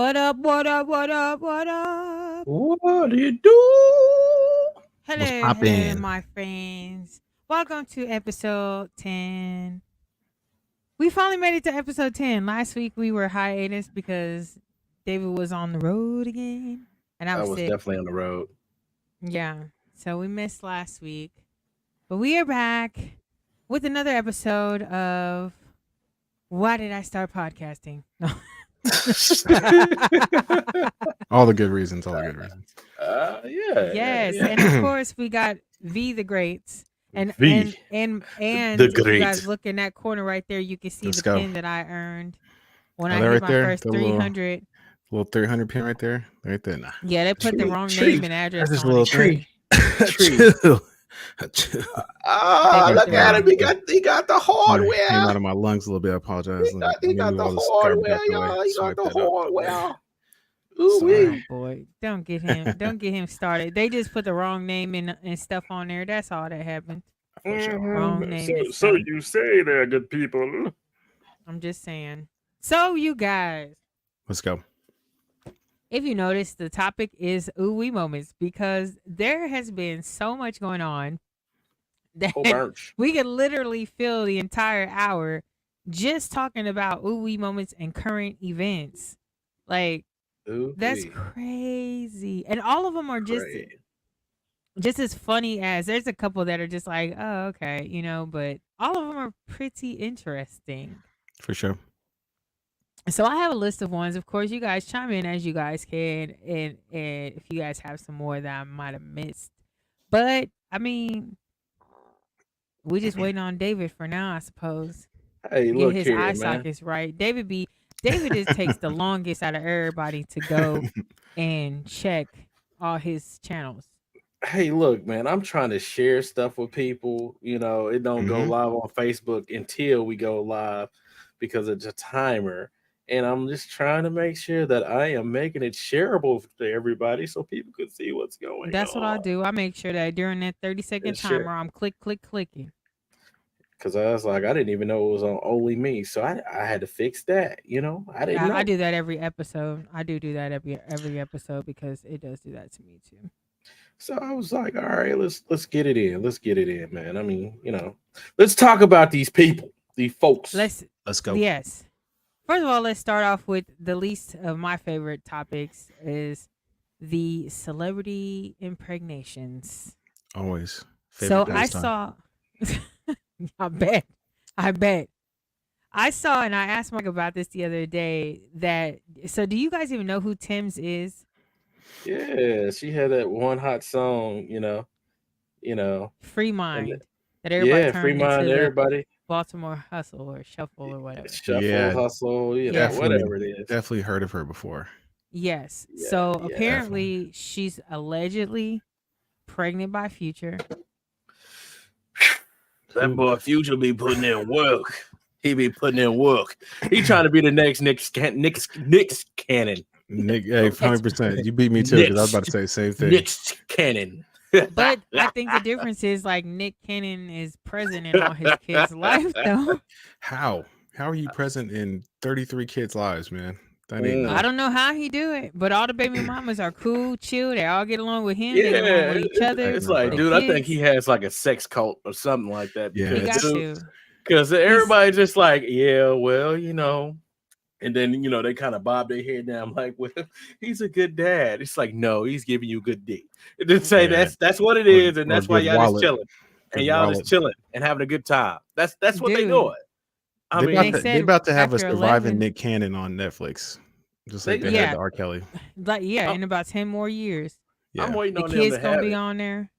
What up, what up, what up, what up? What do you do? What's Hello, poppin'? my friends. Welcome to episode 10. We finally made it to episode 10. Last week we were hiatus because David was on the road again and I I was was sick. definitely on the road. Yeah. So we missed last week. But we are back with another episode of Why Did I Start Podcasting? No. All the good reasons. All the good reasons. Yeah. Yes, and of course we got V the Greats, and V, the if you guys Great. look in that corner right there, you can see Let's the go. pin that I earned when Oh, I that hit right my there? first The little- 300. Little 300 pin right there. Right there. Nah. Yeah, they put the wrong Tree. name and address That's just a on little it. Tree. Chill. Chill. Ah, They look put at the him. He got the Sorry, came out hardware. of my lungs a little bit. I apologize. He got Move the all this garbage hardware, out the way. y'all. He got Swipe the that out the way. hardware. Oh Ooh-wee. boy, don't get him started. They just put the wrong name and stuff on there. That's all that happened. For sure. Wrong name. and So stuff. you say they're good people. I'm just saying. So you guys, Let's go. if you notice, the topic is Ooooooo moments because there has been so much going on that Oh, birch. we could literally fill the entire hour just talking about Ooooooo moments and current events. Like, that's Ooh-wee. crazy. And all of them are Great. just as funny as there's a couple that are just like, oh, okay, but all of them are pretty interesting. For sure. So I have a list of ones. Of course, you guys chime in as you guys can, and if you guys have some more that I might have missed. But I mean, we just waiting on David for now, I suppose. Hey, Get look his here, eye man. sockets right. David just takes the longest out of everybody to go and check all his channels. Hey, look, man. I'm trying to share stuff with people. It don't go Mhm. live on Facebook until we go live because it's a timer. And I'm just trying to make sure that I am making it shareable to everybody so people can see what's going on. That's what I do. I make sure that during that 30-second And share. timer, I'm clicking. Because I was like, I didn't even know it was on only me. So I had to fix that. I didn't know. I do that every episode. I do that every episode because it does do that to me too. So I was like, all right, let's get it in. Let's get it in, man. I mean, let's talk about these people, these folks. Let's go. Yes. First of all, let's start off with the least of my favorite topics is the celebrity impregnations. Always. So Favorite I pastime. saw I bet. I saw and I asked Mike about this the other day so do you guys even know who Tim's is? Yeah, she had that one hot song, Free and Mind that everybody yeah, free turned mind into the everybody. Baltimore Hustle or Shuffle or whatever. Shuffle, Yeah, hustle, Yeah. whatever it is. definitely heard of her before. Yes. Yeah, So yeah. apparently she's allegedly pregnant by Future. That boy Future be putting in work. He be putting in work. He trying to be the next Nick Cannon. Nick, hey, 100%. You beat me too because I was about to say the same thing. Nick Cannon. But I think the difference is like Nick Cannon is present in all his kids' life though. How are you present in 33 kids' lives, man? That ain't I don't know how he do it, but all the baby mamas are cool, chill. They all get along with him, get along Yeah, with each other. it's like, the dude, I think kids. he has like a sex cult or something like that. Yeah, He got it's- to. Because everybody's just like, yeah, well, and then they kind of bob their head down like, well, he's a good dad. It's like, no, he's giving you good dick. It didn't say Yeah. that's what it is, and Or that's why good y'all wallet. just chilling, and Good y'all wallet. just chilling and having a good time. That's what they Dude. doing. I They mean, about, They to, said they about to have a after surviving 11 Nick Cannon on Netflix, just like They- they Yeah. had the R. Kelly. Like in about 10 more years. Yeah. I'm waiting The on them kids to gonna have be it. on there.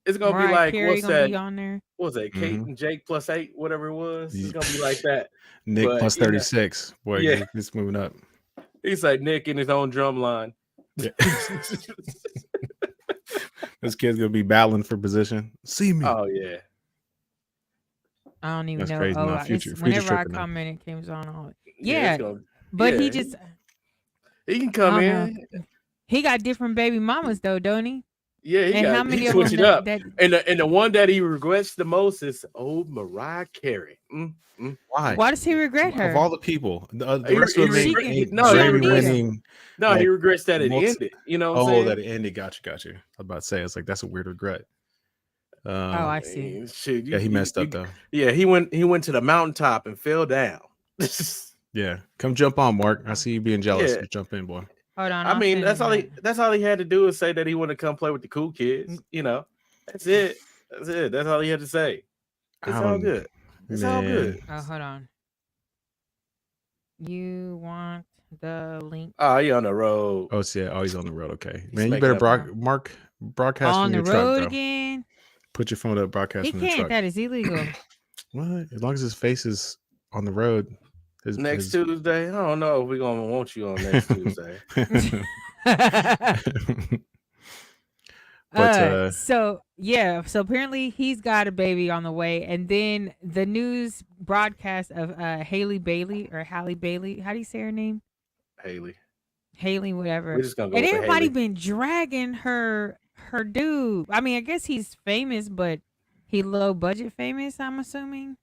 It's gonna be Mariah like Carey what's gonna that? be on there. What was that? Kate Mhm. and Jake plus 8, whatever it was. It's Yeah. gonna be like that. Nick But, plus 36. Boy, yeah. it's moving up. He's like Nick in his own drum line. Yeah. This kid's gonna be battling for position. See me. Oh yeah. I don't even That's know. crazy. Oh, Nah, it's- Future's whenever I tripping now. comment, it comes on all. it's Yeah, gonna- but yeah. he just He can come I in. don't he got different baby mamas though, don't he? Yeah, And how he many of switched them it up. that And the one that he regrets the most is old Mariah Carey. Why? why does he regret Of her? all the people, the He, rest he of them She ain't, regret. can ain't No, she he don't Grammy need him. regrets. winning. No, he Like regrets that it multi- ended. You know what I'm oh, that saying? it ended. Got you. I was about to say, it's like that's a weird regret. Oh, Um, I see. Shit, yeah, he messed up though. yeah, he went to the mountaintop and fell down. Yeah, come jump on, Mark. I Oh, see you being jealous. Yeah, You jump in, boy. hold on, I I'll mean send him that. that's all he had to do is say that he wanted to come play with the cool kids. Mm, You know, that's it. That's it. That's all he had to say. It's I all don't, good. It's all man. good. Oh, hold on. You want the link Oh, he on the road. Oh, yeah. Oh, he's on the road. Okay, He's man. You making better up. Mark broadcast on from the your truck, road bro. again? Put your phone up, broadcast He from the can't. truck. That is illegal. What? As long as his face is on the road, Next his Tuesday, I don't know if we're gonna want you on next Tuesday. But so yeah, so apparently he's got a baby on the way, and then the news broadcast of Haley Bailey or Halle Bailey. How do you say her name? Haley, Haley, we're whatever. just gonna go And with the everybody Haley. been dragging her dude. I mean, I guess he's famous, but he low budget famous, I'm assuming.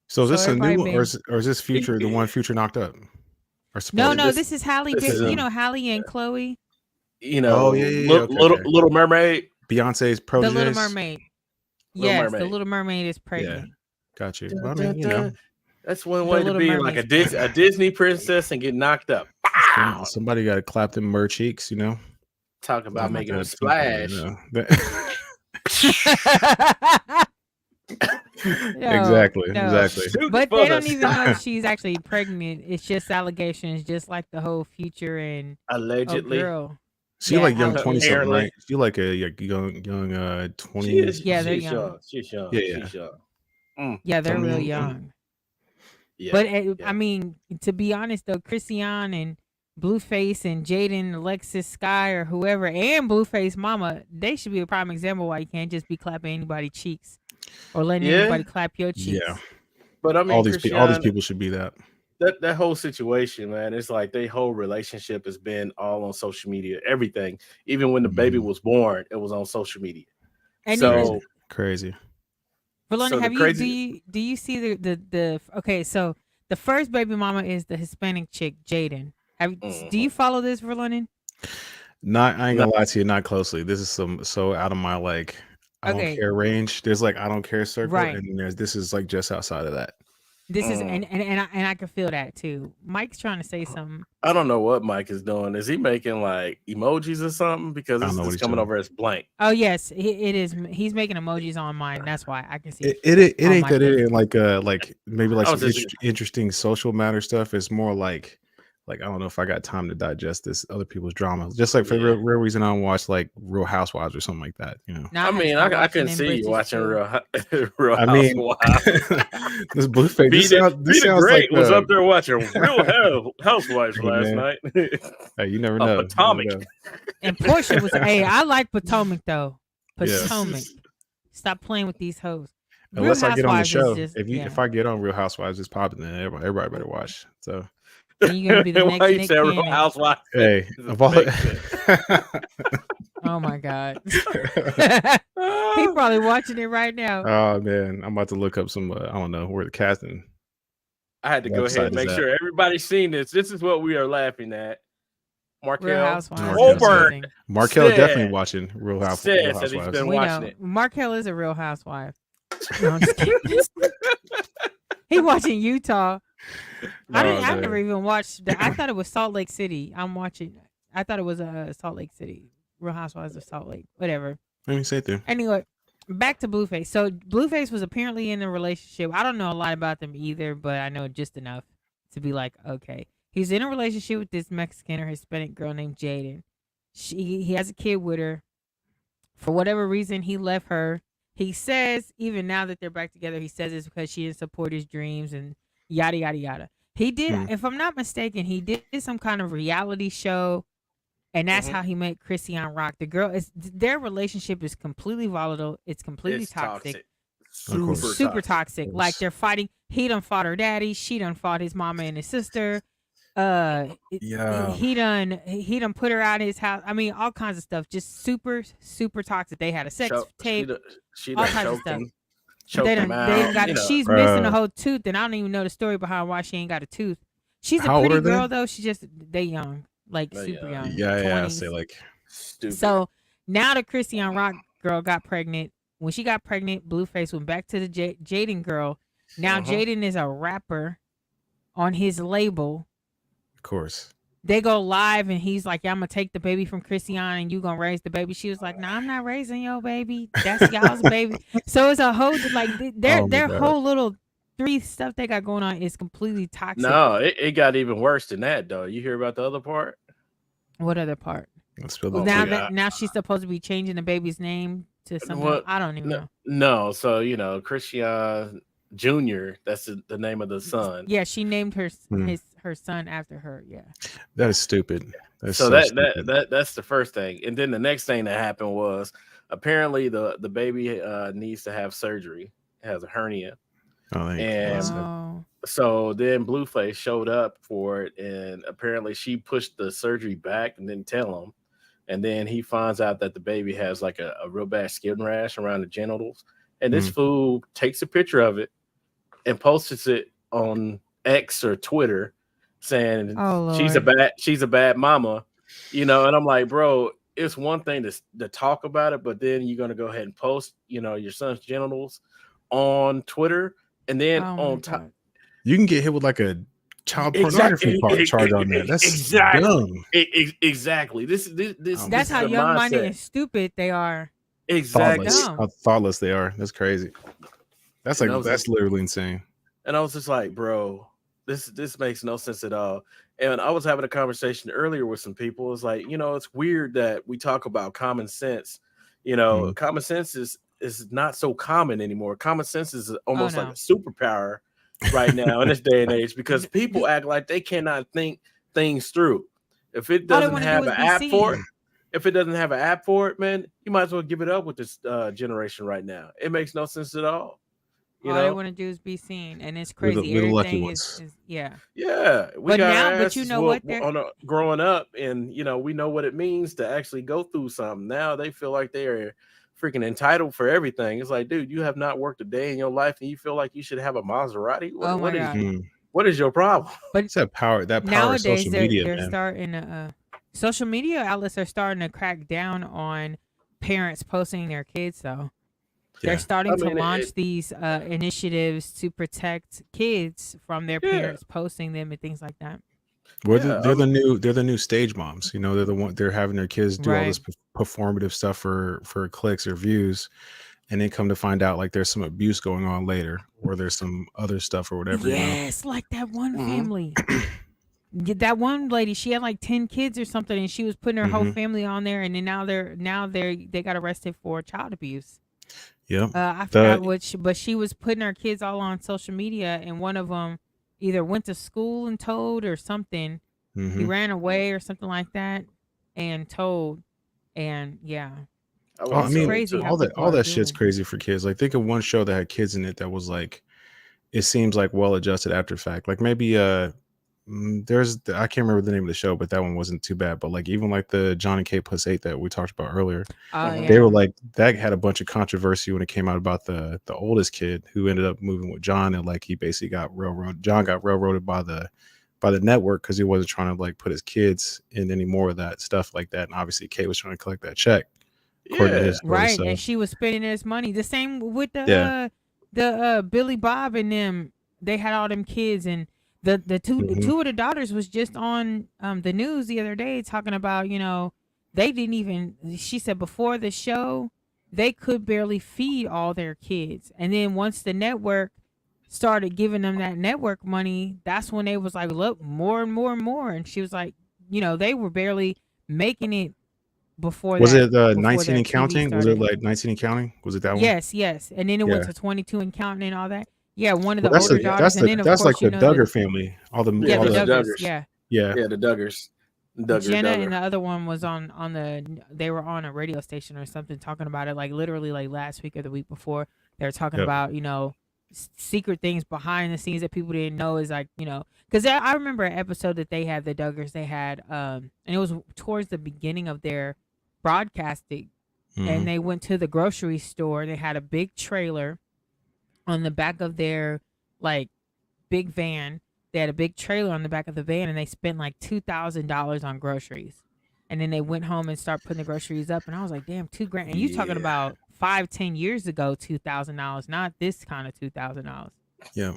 so is So this a new everybody one, been or is this Future the one He- Future knocked up, or no, supposedly? this is Halle This is you him. know, Halle and Chloe, You Oh know, yeah, yeah, yeah. Okay, okay. Little Mermaid. Beyonce's the Little proteges. Mermaid. Little Yes, the Mermaid. Little Mermaid is Yeah, pregnant. got you. Well, I Dun, mean, dun, you know, dun. That's one The way to Little be like Mermaid's a pregnant. Disney princess and get knocked up. Pow! somebody got to clap them mer cheeks, you know. Talk about Oh my making a god. splash. No, Exactly, no. exactly. Shoot But for they the don't even know if sky. she's actually pregnant. It's just allegations, just like the whole Future and Allegedly. girl. She Yeah, like young 20 something, Apparently. right? She like a young She 20s. is. Yeah, they're She's young. young. She's young. Yeah, yeah. She's young. Yeah, they're real mean, young. Yeah. But yeah. I mean, to be honest though, Christian and Blueface and Jaden, Alexis, Sky, or whoever, and Blueface Mama, they should be a prime example why you can't just be clapping anybody cheeks or letting Yeah. anybody clap your cheeks. Yeah. But I All mean, these Christian, people should be that. that whole situation, man, it's like their whole relationship has been all on social media. Everything, even when the baby was born, it was on social media. And So, Crazy. Verlona, so the have you crazy, do you see the okay? So the first baby mama is the Hispanic chick, Jaden. Do you follow this, Verlona? I ain't no, gonna lie to you, not closely. This is so out of my like I don't Okay, care range. There's like I don't care circle, right. and then this is like just outside of that. This is and I can feel that too. Mike's trying to say something. I don't know what Mike is doing. Is he making like emojis or something? Because I don't this know what is he's coming doing. over as blank. Oh yes, it is. He's making emojis on mine. That's why I can see It on ain't my that it face. ain't like maybe like I some was just interesting social matter stuff. It's more like I don't know if I got time to digest this other people's drama. Just like for the yeah. real reason I don't watch like Real Housewives or something like that, you know. Now I I had to mean, start I watching can them see you bitches watching too. Real I mean, Housewives. this Blueface. This Peter sounds Great like was up there watching Real Housewives hey, last man. night. Hey, you never Of know. Potomac. And Portia was. Hey, I like Potomac though. Yeah. Potomac. Stop playing with these hoes. Real Unless I get on the Housewives is show, just if I get on Real Housewives, it's popping. Then everybody better watch. So And you're gonna be the Why next you Nick say Real Cannon. Housewives? hey, It's of all amazing. Oh my god. He probably watching it right now. Oh man, I'm about to look up some. I don't know where the casting I had to go ahead website and is make at. sure everybody's seen this. This is what we are laughing at. Real Markel Housewives is Colbert amazing. Markel definitely said, watching Real said that he's Housewives. been We watching know it. Markel is a real housewife. No, I'm just kidding. He watching Utah. I never man. even watched. I thought it was Salt Lake City. I thought it was Salt Lake City. Real Housewives of Salt Lake. Whatever. Let me say it there. Anyway, back to Blueface. So Blueface was apparently in a relationship. I don't know a lot about them either, but I know just enough to be like, okay. He's in a relationship with this Mexican or Hispanic girl named Jaden. He has a kid with her. For whatever reason, he left her. He says, even now that they're back together, he says it's because she didn't support his dreams and yada, yada, yada. He did, if I'm not mistaken, he did some kind of reality show, and that's how he made Christian rock. The girl their relationship is completely volatile. It's completely It's toxic. Super Toxic. Like they're fighting. He done fought her daddy. She done fought his mama and his sister. Yeah. He done put her out of his house. I mean, all kinds of stuff. Just super super toxic. They had a sex Choke. tape, She all done kinds of stuff. choked him They done out. got You it. know. She's missing a Bruh. whole tooth, and I don't even know the story behind why she ain't got a tooth. She's a How old pretty are they? girl though. She just they young, like But super yeah, young, Yeah, I say 20s. like stupid. So now the Christian Rock girl got pregnant. When she got pregnant, Blueface went back to the Jaden girl. Now Uh-huh. Jaden is a rapper on his label. of course. They go live and he's like, "Yeah, I'm gonna take the baby from Christian and you gonna raise the baby." She was like, "No, I'm not raising your baby. That's y'all's baby." So it's a whole like Oh my their god. whole little three stuff they got going on is completely toxic. No, it got even worse than that though. You hear about the other part? What other part? Let's spill the Oh tea. my Now that god. now she's supposed to be changing the baby's name to something else. What? I don't even No, know. no. So Christian Junior. That's the name of the son. Yeah, she named Hmm. her son after her. Yeah. That is stupid. That's So so stupid. that's the first thing, and then the next thing that happened was apparently the baby needs to have surgery. It has a hernia, Oh, thank God. and Oh. so then Blueface showed up for it, and apparently she pushed the surgery back and didn't tell him. And then he finds out that the baby has like a real bad skin rash around the genitals. And this Mm. fool takes a picture of it and posts it on X or Twitter saying Oh Lord. she's a bad mama, and I'm like, bro, it's one thing to talk about it, but then you're gonna go ahead and post, your son's genitals on Twitter, and then Oh my on top. God. You can get hit with like a child pornography Exactly, charge on that. That's exactly, dumb. exactly. This Um, That's this is how the young minded mindset. and stupid they are. Exactly. Thoughtless. Dumb. How thoughtless they are. That's crazy. That's And like that's literally insane. I was just like, bro, this makes no sense at all. And I was having a conversation earlier with some people. It's like, it's weird that we talk about common sense. Mm. Common sense is not so common anymore. Common sense is Oh almost like a no. superpower right now in this day and age because people act like they cannot think things through. If it All they doesn't want to do have is an be app for it, seen. if it doesn't have an app for it, man, you might as well give it up with this generation right now. It makes no sense at all. You All they know, want to do is be seen, and it's We're the crazy. we're the lucky Everything ones. is yeah. yeah, we But got our now, but you asses know what? whooped They're growing up, and we know what it means to actually go through something. Now they feel like they are freaking entitled for everything. It's like, dude, you have not worked a day in your life, and you feel like you should have a Maserati. oh my God. Mm. What is your problem? But It's that power of nowadays social media, they're man. starting to social media outlets are starting to crack down on parents posting their kids though. They're Yeah. starting I to mean, launch these initiatives to protect kids from their yeah, parents posting them and things like that. yeah. They're the new stage moms. They're the one they're having their kids do all Right. this performative stuff for clicks or views, and then come to find out like there's some abuse going on later, or there's some other stuff or whatever. Yes, like that one Mhm. family. That one lady, she had like 10 kids or something, and she was putting her whole Hmm. family on there, and then they got arrested for child abuse. Yep. I The forgot which, but she was putting her kids all on social media, and one of them either went to school and told or something. He hmm ran away or something like that, and told, and yeah, I Oh, would I have it's mean, told crazy how too. people all are that shit's doing. crazy for kids. Like, think of one show that had kids in it that was like, it seems like well adjusted after fact. Like maybe I can't remember the name of the show, but that one wasn't too bad. But like even like the John and K plus 8 that we talked about earlier, Oh Mhm. they were yeah, like that had a bunch of controversy when it came out about the oldest kid who ended up moving with John, and like he basically got railroaded. John got railroaded by the network because he wasn't trying to like put his kids in any more of that stuff like that. And obviously K was trying to collect that check, according to Yeah, his story. right. So And she was spending his money. The same with yeah. the Billy Bob and them. They had all them kids, and the Hmm. two of the daughters was just on the news the other day talking about they didn't even. She said before the show they could barely feed all their kids, and then once the network started giving them that network money, that's when they was like, look, more and more and more. And she was like, they were barely making it Was it before 19 and that TV counting? Was it started. like 19 and counting? Was it that one? Yes, yes. And then it went Yeah. to 22 and counting and all that. Yeah, one of Well, the older daughters, and then of that's like course the the Duggar family. yeah, yeah. All the The the Duggars, Duggars. yeah. yeah. Yeah, the Duggars. Jenna and Duggar. the other one was on they were on a radio station or something talking about it like literally like last week or the week before. They were talking Yep. about, secret things behind the scenes that people didn't know is like, because I remember an episode that they had, the Duggars, they had, and it was towards the beginning of their broadcasting, and Mhm. they went to the grocery store. They had a big trailer on the back of their like big van. They had a big trailer on the back of the van, and they spent like $2,000 on groceries. And then they went home and start putting the groceries up. And I was like, damn, 2 grand. And you talking Yeah. about 5-10 years ago, $2,000, not this kind of $2,000. Yeah.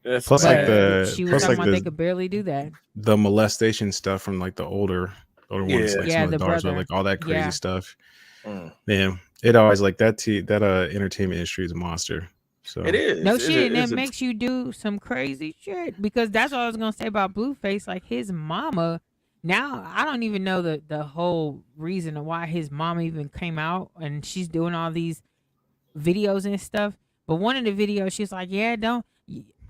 That's Plus, like bad. She was plus talking like about they could barely do that. the molestation stuff from like the older ones, Yeah. like Yeah, some of the the daughters, brother. like all that crazy Yeah. stuff. Mm. Man, it always like that. That entertainment industry is a monster. So It is. No It's shit, and it's it a- makes you do some crazy shit, because that's what I was gonna say about Blueface. Like his mama, now I don't even know the whole reason of why his mama even came out, and she's doing all these videos and stuff. But one of the videos, she's like, "Yeah,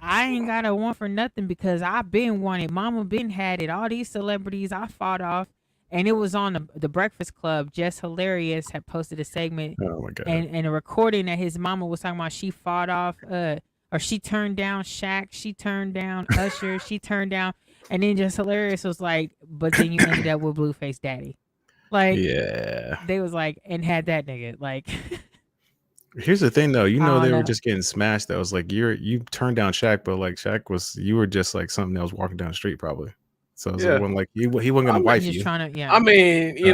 I ain't got a one for nothing because I been wanted. Mama been had it. All these celebrities I fought off." And it was on the Breakfast Club. Jess Hilarious had posted a segment oh my god. and a recording that his mama was talking about. She fought off, or she turned down Shaq, she turned down Usher, she turned down, and then Just Hilarious was like, but then you ended up with Blueface Daddy. Like, Yeah. they was like, and had that nigga. Like, Here's the thing though, I they don't were know. just getting smashed. That was like you turned down Shaq, but like you were just like something that was walking down the street probably. So it was Yeah. like one like he wasn't gonna I'm wife Just you. trying to, yeah. I mean, I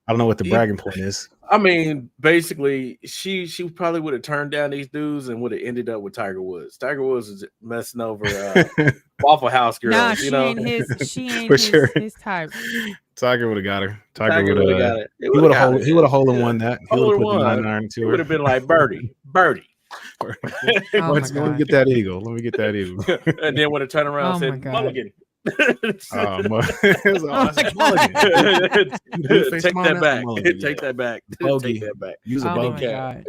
don't know what the he- bragging point is. I mean, basically, she probably would have turned down these dudes and would have ended up with Tiger Woods. Tiger Woods is messing over Waffle House girls. Nah, you she know, ain't she ain't For his, sure. his type. Tiger would have got her. Tiger would would have have got it. he would have hole in one that. He would have put the 9 iron to It her. would have been like Birdie. Oh Let my me get that eagle. Let me get that eagle. And then would have turned around Oh my and said, God. Mulligan. It was Oh awesome. my Mulligan. Blueface, Take come on that now. back. Mulligan, Take yeah. that back. Bogey. Take that back. Use a Oh my bogey. God.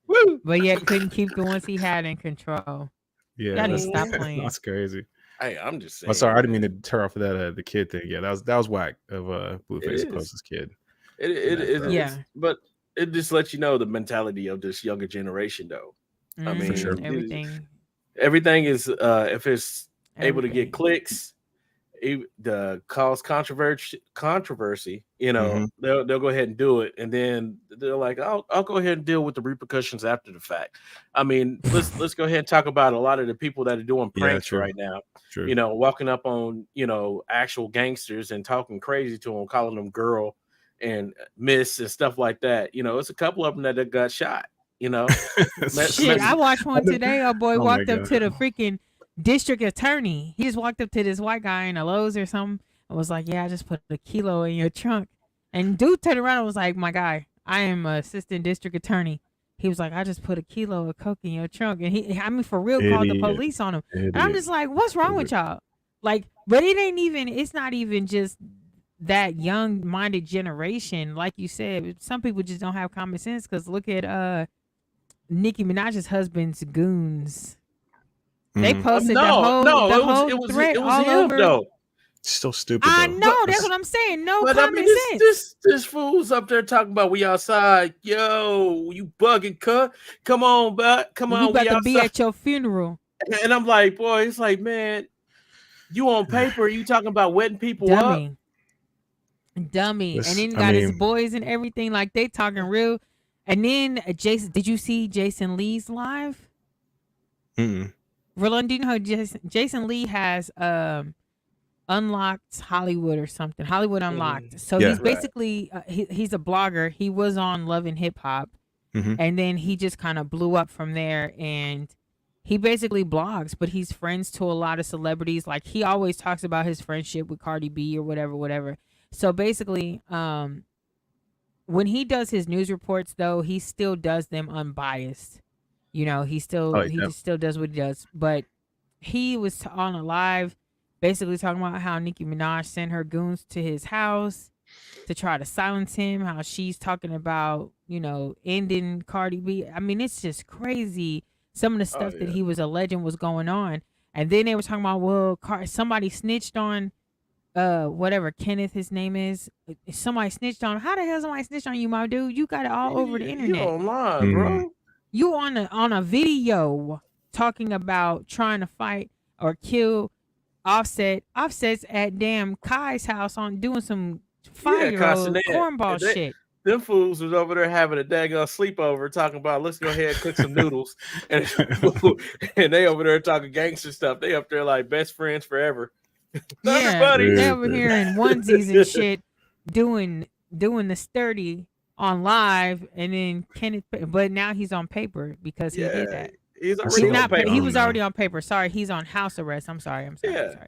Woo. But yet couldn't keep the ones he had in control. Yeah, Y'all need to that's- stop playing. that's crazy. Hey, I'm just saying. I'm sorry, I didn't mean to turn off of that the kid thing. Yeah, that was whack of Blueface is. to post his kid. Yeah. But it just lets you know the mentality of this younger generation, though. I mean, For sure. Everything is if it's able to get everything. clicks, the cause controversy, Mhm. they'll go ahead and do it, and then they're like, I'll go ahead and deal with the repercussions after the fact. I mean, let's go ahead and talk about a lot of the people that are doing Yeah, pranks true. right now. True. Walking up on actual gangsters and talking crazy to them, calling them girl and miss and stuff like that. It's a couple of them that got shot. Shit, I watched one today. Our boy Oh my walked up God. to the freaking district attorney. He just walked up to this white guy in a Lowe's or something and was like, "Yeah, I just put a kilo in your trunk." And dude turned around and was like, "My guy, I am an assistant district attorney." He was like, "I just put a kilo of coke in your trunk," and for real, called the Idiot. police on him. And I'm just like, "What's wrong with y'all?" Like, but it's not even just that young-minded generation. Like you said, some people just don't have common sense. Because look at Nicki Minaj's husband's goons. They Mhm. posted no, the whole it was threat all him over. though. Still stupid. I though. know, that's what I'm saying. No But I common mean, sense. this fool's up there talking about we outside. Yo, you bugging, cut. Come on, but come We on, about we to be outside. at your funeral. And I'm like, boy, it's like, man, you on paper, you talking about wetting people up. Dummy. This- And then I got his mean- boys and everything. Like, they talking real. And then Jason, did you see Jason Lee's live? Mm-mm. Roland, do you know how Jason Lee has Unlocked Hollywood or something? Hollywood Unlocked. So Yeah. he's basically he's a blogger. He was on Love and Hip Hop, Mhm. and then he just kind of blew up from there. And he basically blogs, but he's friends to a lot of celebrities. Like, he always talks about his friendship with Cardi B or whatever. So basically, when he does his news reports, though, he still does them unbiased. He just still does what he does. But he was on a live, basically talking about how Nicki Minaj sent her goons to his house to try to silence him. How she's talking about ending Cardi B. I mean, it's just crazy. Some of the stuff that he was alleging was going on, and then they were talking about, well, somebody snitched on whatever Kenneth his name is. Somebody snitched on him. How the hell somebody snitched on you, my dude? You got it all over the internet. You online, bro. You on a video. talking about trying to fight or kill Offset. Offset's at damn Kai's house on doing some Yeah, 5-year-old Castanet. cornball shit. Them fools was over there having a daggone sleepover, talking about let's go ahead and cook some noodles, and and they over there talking gangster stuff. They up there like best friends forever. Thunder Yeah, buddies. they over here in onesies and shit doing the sturdy on live, and then Kenneth, but now he's on paper because he did that. He's He's already on not. paper. He was already on paper. Sorry, he's on house arrest. I'm sorry. Yeah.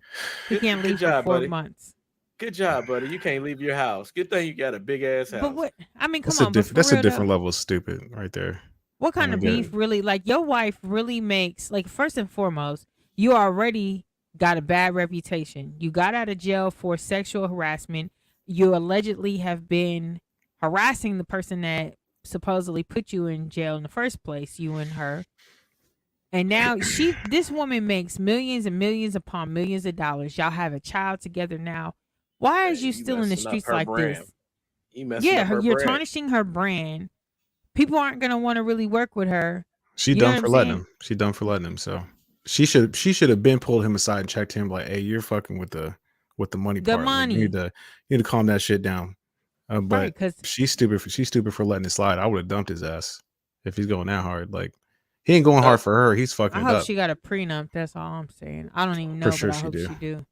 He can't Good leave job, for 4 buddy. months. Good job, buddy. You can't leave your house. Good thing you got a big ass house. But what? I mean, come That's on. that's a different though, level of stupid right there. what kind of beef really? Like your wife really makes like first and foremost, you already got a bad reputation. You got out of jail for sexual harassment. You allegedly have been harassing the person that supposedly put you in jail in the first place, you and her. And now this woman makes millions and millions upon millions of dollars. Y'all have a child together now. Why is you still in the streets like this? You're tarnishing her brand. People aren't gonna want to really work with her. She done for letting him. She done for letting him. So she should have been pulled him aside and checked him like, hey, you're fucking with the money part. Money. You need to calm that shit down. But right, she's stupid. She's stupid for letting it slide. I would have dumped his ass if he's going that hard. Like he ain't going hard for her. He's fucking. I hope she got a prenup. That's all I'm saying. I don't even know, but I hope she do.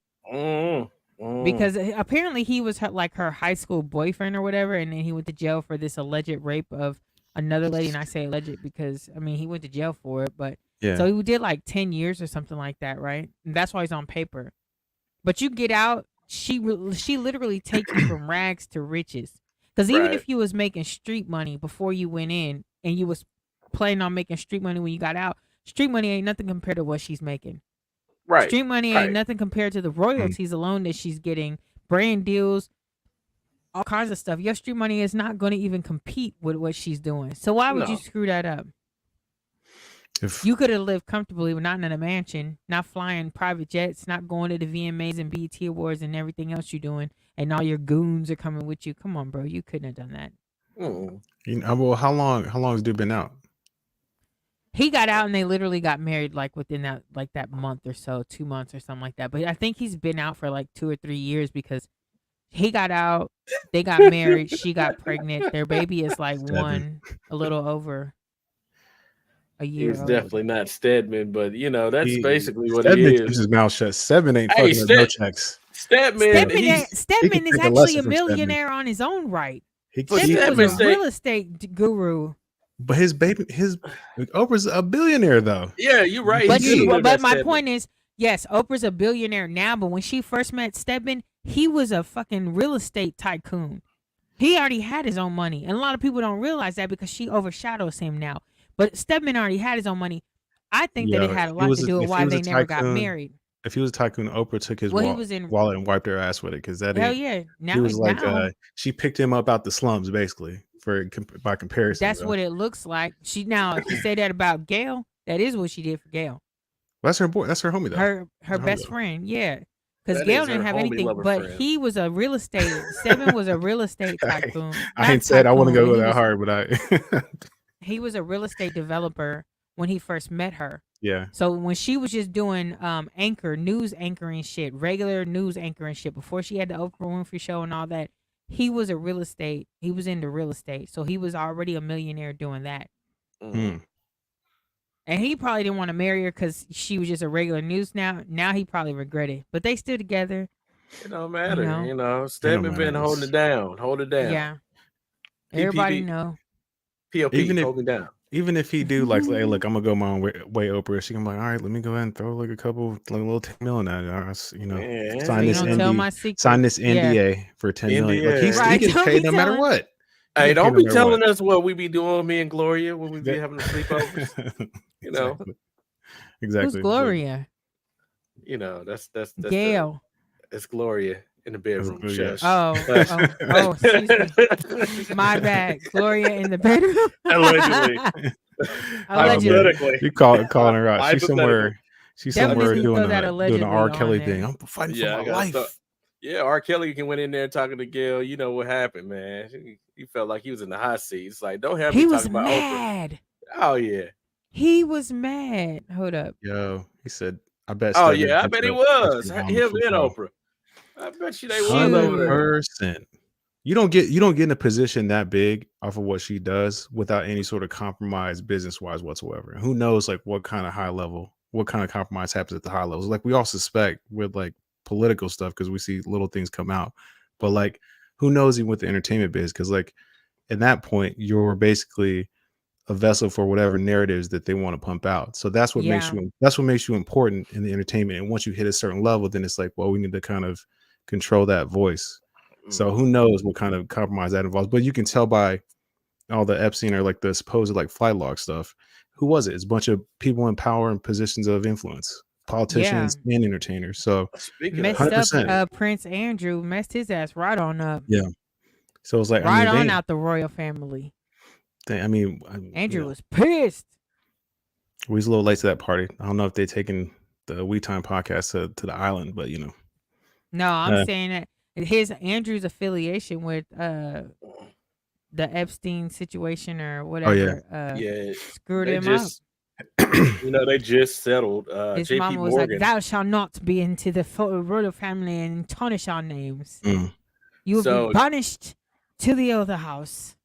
Because apparently he was her high school boyfriend or whatever, and then he went to jail for this alleged rape of another lady. And I say alleged because I mean he went to jail for it, but yeah. So he did like 10 years or something like that, right? And that's why he's on paper. But you get out, she literally takes you from rags to riches. Because even if you was making street money before you went in, and you was planning on making street money when you got out, street money ain't nothing compared to what she's making. Right. Street money ain't nothing compared to the royalties alone that she's getting, brand deals, all kinds of stuff. Your street money is not going to even compete with what she's doing. So why would you screw that up? If you could have lived comfortably, but not in a mansion, not flying private jets, not going to the VMAs and BET Awards and everything else you're doing, and all your goons are coming with you. Come on, bro. You couldn't have done that. Well, how long has dude been out? He got out and they literally got married like within that month or so, 2 months or something like that. But I think he's been out for like 2 or 3 years because he got out, they got married, she got pregnant. Their baby is like a little over a year. He's definitely not Stedman, but that's basically what Stedman he is. Keeps his mouth shut. Stedman ain't fucking no checks. Stedman is actually a millionaire on his own right. Stedman was a real estate guru. But Oprah's a billionaire though. Yeah, you're right. But my point is, yes, Oprah's a billionaire now, but when she first met Stedman, he was a fucking real estate tycoon. He already had his own money. And a lot of people don't realize that because she overshadows him now. But Stedman already had his own money. I think that it had a lot to do with why they never got married. If he was a tycoon, Oprah took his wallet and wiped her ass with it. Because hell yeah. Now, he was she picked him up out the slums, basically, by comparison. That's what it looks like. If you say that about Gail, that is what she did for Gail. That's her boy. That's her homie, though. Her best friend, yeah. Because Gail didn't have anything, but he was a real estate. Stedman was a real estate tycoon. I ain't said I want to go that hard, but he was a real estate developer when he first met her. Yeah. So when she was just doing news anchoring shit, regular news anchoring shit, before she had the Oprah Winfrey Show and all that, he was into real estate. So he was already a millionaire doing that. Mm. And he probably didn't want to marry her because she was just a regular news now he probably regret it. But they still together. It don't matter. Stedman been holding it down. Hold it down. Yeah. Everybody know. POP, hold it down. Even if he do like, hey, look, I'm gonna go my own way, Oprah. She can be like, all right, let me go ahead and throw like a couple, like a little 10 million at it. Sign this NDA for 10 million. Look, he gets paid no matter what. Hey, don't be telling us what we be doing, me and Gloria, when we be having the sleepovers. Exactly. Who's Gloria? That's Gail. It's Gloria in the bedroom. Oh, excuse me. My bad. Gloria in the bedroom. Allegedly. You calling her out. She's somewhere doing an R. Kelly thing. I'm fighting for my life. Yeah, R. Kelly went in there talking to Gail. You know what happened, man. He felt like he was in the hot seat. It's like, don't have me talking about Oprah. Mad. Oh, yeah. He was mad. Hold up. Yo, he said, "I bet Oh Stedman yeah, I went bet he to was Ashton Hall in him and football." Oprah. I bet you they was over there. 100%. You don't get in a position that big off of what she does without any sort of compromise business wise whatsoever. And who knows like what kind of compromise happens at the high levels. Like we all suspect with like political stuff because we see little things come out. But like who knows even with the entertainment biz? Because like at that point, you're basically a vessel for whatever narratives that they want to pump out. So Yeah. that's what makes you important in the entertainment. And once you hit a certain level, then it's like, well, we need to kind of control that voice. So who knows what kind of compromise that involves? But you can tell by all the Epstein or like the supposed like flight log stuff. Who was it? It's a bunch of people in power and positions of influence, Yeah. politicians and entertainers. So Speaking of Messed up 100%. Prince Andrew, messed his ass right on up. Yeah. So it's like, I Right mean, on out the royal family. I mean, Andrew was pissed. we was a little late to that party. I don't know if they taken the We Time podcast to the island, but No, I'm saying that his Andrew's affiliation with the Epstein situation or whatever yeah, screwed they him up. just they just settled. His JP mama was Morgan. like, "Thou shalt not be into the royal family and tarnish our names. Mm. You will So- be banished to the other house.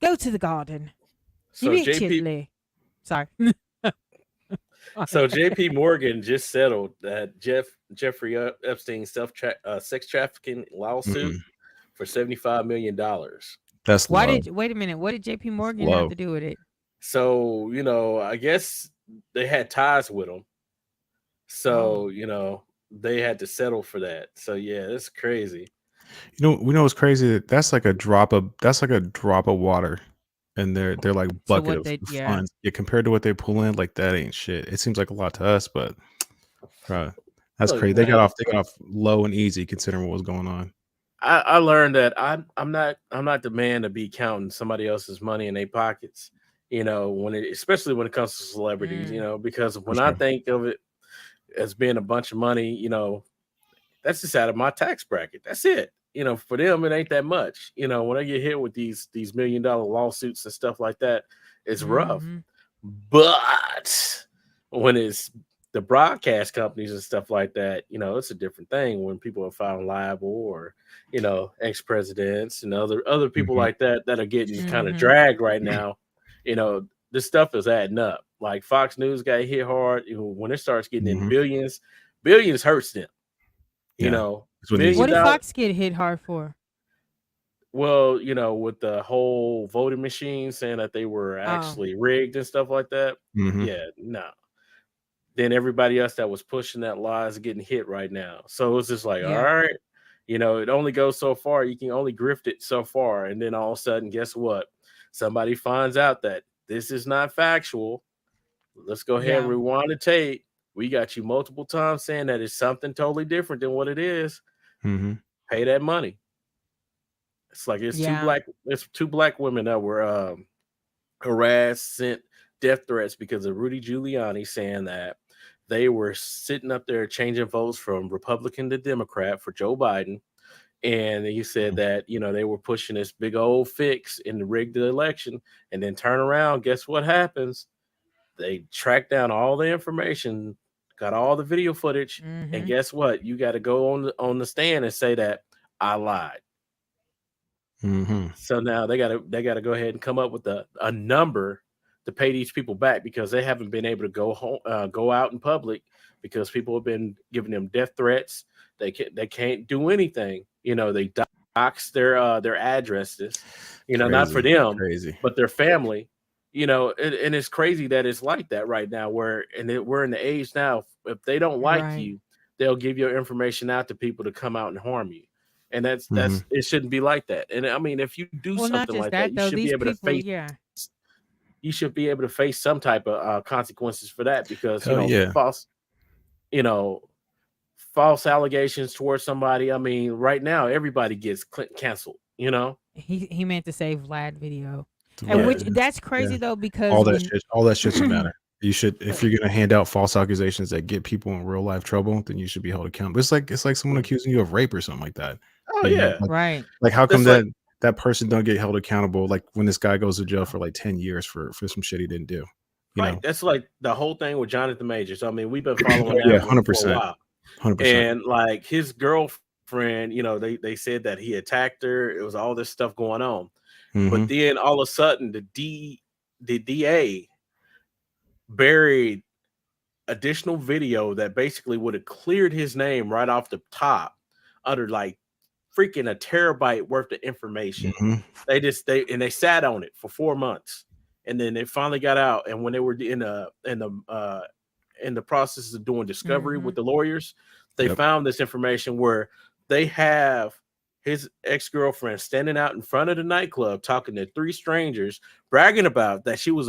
Go to the garden so immediately." Sorry. So JP Morgan just settled that Jeffrey Epstein's sex trafficking lawsuit for $75 million. That's Why low. wait a minute? What did JP Morgan low. have to do with it? So, I guess they had ties with him. So, they had to settle for that. So yeah, it's crazy. We know what's crazy. That's like a drop of water, and they're like So bucket what of they- funds. Yeah, compared to what they pull in, like that ain't shit. It seems like a lot to us, but that's Look, crazy. They got man. off low and easy considering what was going on. I learned that I'm not the man to be counting somebody else's money in their pockets, especially when it comes to celebrities, because when I sure. think of it as being a bunch of money, that's just out of my tax bracket. That's it. For them, it ain't that much. When I get hit with these $1 million lawsuits and stuff like that, it's rough. Mhm. But when it's the broadcast companies and stuff like that, it's a different thing when people are filing liable or, ex-presidents and other people Mhm. like that are getting kind of Mhm. dragged right now. This stuff is adding up. Like Fox News got hit hard. When it starts getting in billions hurts them. Yeah. That's what million What did dollars. Fox get hit hard for? Well, with the whole voting machine saying that they were actually rigged and stuff like that. Mhm. Yeah, no. Then everybody else that was pushing that lie is getting hit right now. So it's just like, Yeah. all right, it only goes so far. You can only grift it so far. And then all of a sudden, guess what? Somebody finds out that this is not factual. Let's go ahead and Yeah. rewind the tape. We got you multiple times saying that it's something totally different than what it is. Mhm. Pay that money. It's like it's Yeah. two black women that were harassed, sent death threats because of Rudy Giuliani saying that they were sitting up there changing votes from Republican to Democrat for Joe Biden. And he said that, they were pushing this big old fix in the rigged election and then turn around. Guess what happens? They tracked down all the information, got all the video footage. And Mhm. guess what? You got to go on the stand and say that I lied. Mhm. So now they gotta go ahead and come up with a number to pay these people back because they haven't been able to go out in public because people have been giving them death threats. They can't do anything. They dox their addresses. Not for them, Crazy. but their family. And it's crazy that it's like that right now. We're in the age now. If they don't like Right. you, they'll give your information out to people to come out and harm you. And that's Mhm. it shouldn't be like that. And I mean, if you do Well, not something just like that that, though. you should be These able to people, face. yeah. You should be able to face some type of consequences for that because Hell yeah. false allegations towards somebody. I mean, right now everybody gets canceled. He meant to say Vlad video. Yeah. And which that's crazy Yeah. though because all that when shit should matter. You should, if you're gonna hand out false accusations that get people in real life trouble, then you should be held accountable. It's like someone accusing you of rape or something like that. Oh yeah, right. Like how come That's that person don't get held accountable? Like when this guy goes to jail for like 10 years for some shit he didn't do. You Right. know, That's like the whole thing with Jonathan Majors. I mean, we've been following yeah, that one for a 100%, while. 100%. And like his girlfriend, they said that he attacked her. It was all this stuff going on. But Hmm. then all of a sudden the DA buried additional video that basically would have cleared his name right off the top under like freaking a terabyte worth of information. Hmm. They sat on it for 4 months, and then they finally got out. And when they were in the process of doing discovery Mm-hmm. with the lawyers, they Yep. found this information where they have his ex-girlfriend standing out in front of the nightclub talking to three strangers, bragging about that she was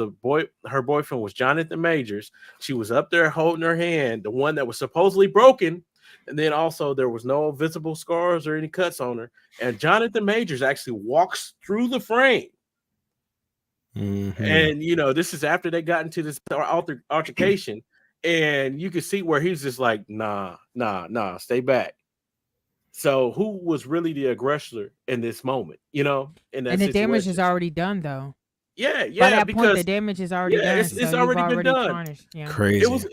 her boyfriend was Jonathan Majors. She was up there holding her hand, the one that was supposedly broken. And then also there was no visible scars or any cuts on her. And Jonathan Majors actually walks through the frame. Hmm. And this is after they got into this altercation. And you can see where he's just like, nah, stay back. So who was really the aggressor in this moment, in that And the damage situation? is already done, though. Yeah, By yeah, that point, the because damage is already done, it's so you've already been already done. tarnished. Yeah. Crazy. It was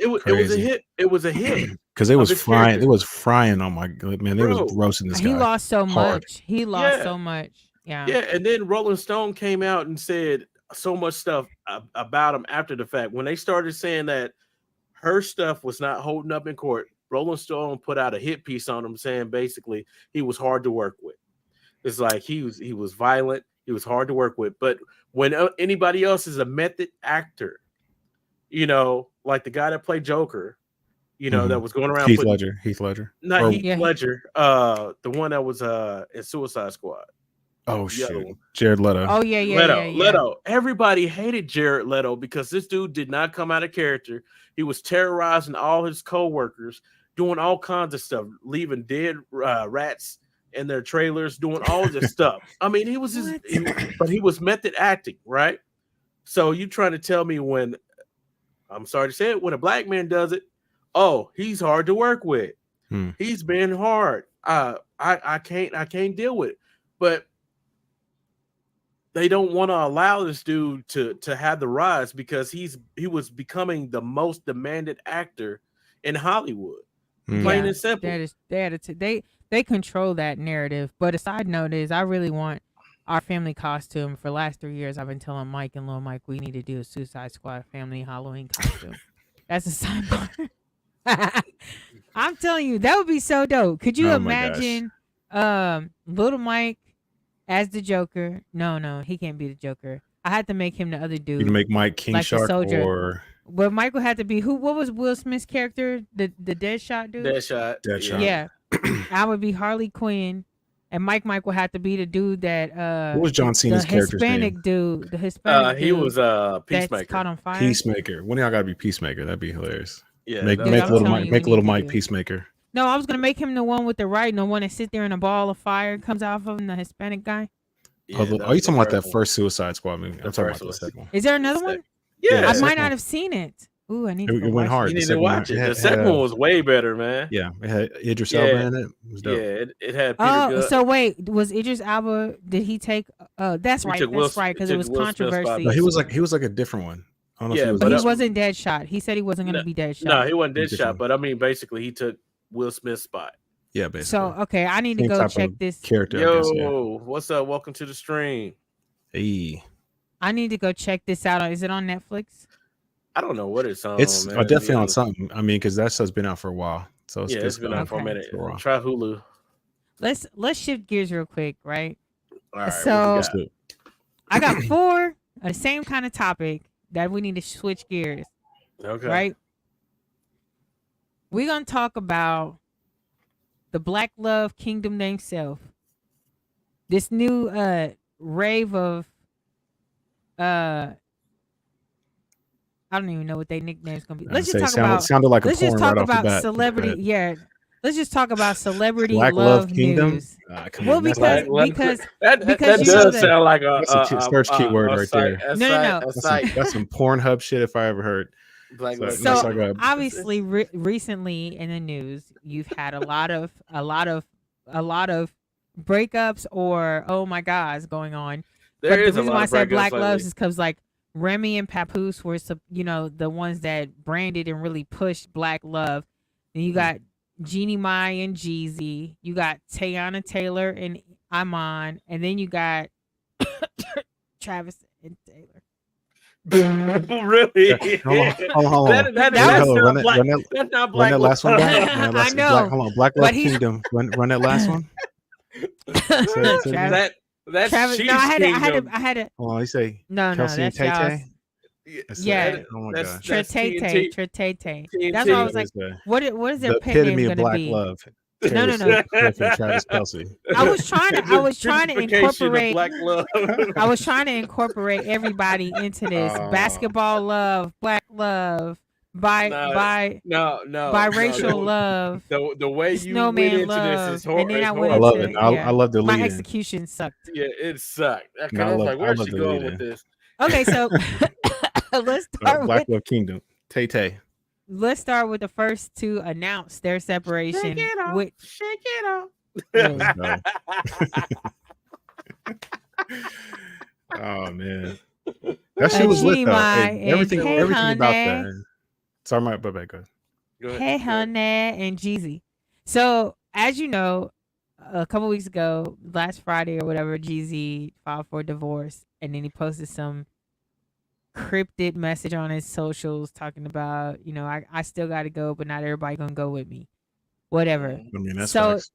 a hit. It was a hit Because it of was his frying. character. It was frying on my god, man. They was Bro, roasting this He guy lost so hard. much. He lost Yeah. so much. Yeah. Yeah, and then Rolling Stone came out and said so much stuff about him after the fact. When they started saying that her stuff was not holding up in court, Rolling Stone put out a hit piece on him saying basically he was hard to work with. It's like he was violent, he was hard to work with. But when anybody else is a method actor, like the guy that played Joker, that was going around Heath putting Ledger. Heath Ledger. not Or, Heath Yeah. Ledger, the one that was in Suicide Squad. oh The other shoot, one. Jared Leto. Oh yeah, yeah, yeah, yeah. Leto. Everybody hated Jared Leto because this dude did not come out of character. He was terrorizing all his co-workers, doing all kinds of stuff, leaving dead rats in their trailers, doing all this stuff. I mean, he was but he was method acting, right? So you trying to tell me when, I'm sorry to say it, when a black man does it, oh, he's hard to work with. He's been hard. I can't deal with it. But they don't want to allow this dude to have the rise because he was becoming the most demanded actor in Hollywood. Plain and simple. They control that narrative. But a side note is I really want our family costume. For the last 3 years, I've been telling Mike and Lil Mike we need to do a Suicide Squad family Halloween costume. That's a sidebar. I'm telling you, that would be so dope. Could you imagine Little Mike as the Joker? No, he can't be the Joker. I had to make him the other dude. You can make Mike King like the Shark soldier. or But Michael had to be who? What was Will Smith's character? The Deadshot dude. Deadshot. Yeah, I would be Harley Quinn, and Michael had to be the dude that what was John Cena's character's Hispanic name? dude. The Hispanic He dude was that's Peacemaker. caught on fire. Peacemaker. When y'all gotta be Peacemaker? That'd be hilarious. Yeah, make Dude, I'm little telling Mike. you, Make we little need to Mike do. Peacemaker. No, I was gonna make him the one with the right, and the one that sit there and a ball of fire comes off of him. The Hispanic guy. Yeah, Are that you was talking the about that one. first Suicide Squad movie? I'm talking first about the one. second one. Is there another one? Yeah, I the might second not one. have seen it. Ooh, I need to It go went watch hard. You The need to second one watch it. had- The second had, one was way better, man. Yeah, it had Idris Yeah. Elba in it. It was Yeah, dope. it had Peter Oh, Gut. so wait, was Idris Alba? Did he take? That's He right. took Will- That's right. Because he it took was Will Smith's spot, controversy. No, he was like a different one. I don't know Yeah, if he was. But he But, wasn't Deadshot. He said he wasn't going to be Deadshot. No, he wasn't Different. Deadshot, but I mean, basically, he took Will Smith's spot. Yeah, basically. So okay, I need to Same go type check of this. character. I Yo, guess, yeah. what's up? Welcome to the stream. Hey. I need to go check this out. Is it on Netflix? I don't know what it's on. It's man, to be definitely on honest. something. I mean, because that stuff's been out for a while. So Yeah, it's been out for a Okay. minute. For a while. Try Hulu. Let's shift gears real quick, right? All right, So- what Let's you do it. I got 4 of the same kind of topic that we need to switch gears, got? Okay. right? We're gonna talk about the Black Love Kingdom named self. This new rave of I don't even know what their nickname's gonna be. Let's just talk about sounded like a let's just porn talk right off the about bat. celebrity. Go ahead. Yeah, let's just talk about celebrity Black love Love Kingdom. news. Come Well, on, that's because- like- that because you know does that- sound like a That's a search keyword right there. No. that's some Pornhub shit if I ever heard. Black So- Love Looks So like a- obviously, recently in the news, you've had a lot of breakups or oh my gosh going on. There But is the a reason lot why I of said breakups Black lately. Loves is because like Remy and Papoose were the ones that branded and really pushed Black love. Then you got Jeannie Mai and Jeezy. You got Teyana Taylor and Iman, and then you got Travis and Taylor. Really? Hold on. That That's was- not black. That's not Run black. that last one back. I know. Hold on. Black But Love he's- Kingdom. Run that last one. Say it again. That's Travis. Chiefs No, I Kingdom. had to. Hold on. You say No, Kelsey and that's y'all's. Tay. Yeah. Oh my That's- gosh. that's Tretete. TNT. Tretete. TNT. That's why I was That like, is the what is their the pen name epitome of going to Black be? love. No, Taylor no. Swift and Travis Kelsey. I was trying to Gentrification of incorporate. Black love. I was trying to incorporate everybody into this basketball love, Black love, biracial no. love, The way you went snowman into love, this is and then I horrible. went I love into it. I love the my lead in. execution sucked. Yeah, it sucked. I No, I was love- like, I where's love she the going lead with in. this? Okay, so let's start Black with Love Kingdom. Tay. the first to announce their separation. With Shake it off. Really? Oh man, that shit was lit though. Hey, everything about that. Sorry, my bad. Go ahead. Go ahead. Hey, honey, and Jeezy. So, as you know, a couple weeks ago, last Friday or whatever, Jeezy filed for divorce, and then he posted some cryptid message on his socials talking about, I still got to go, but not everybody gonna go with me. Whatever. Mm. I mean, that's So- facts.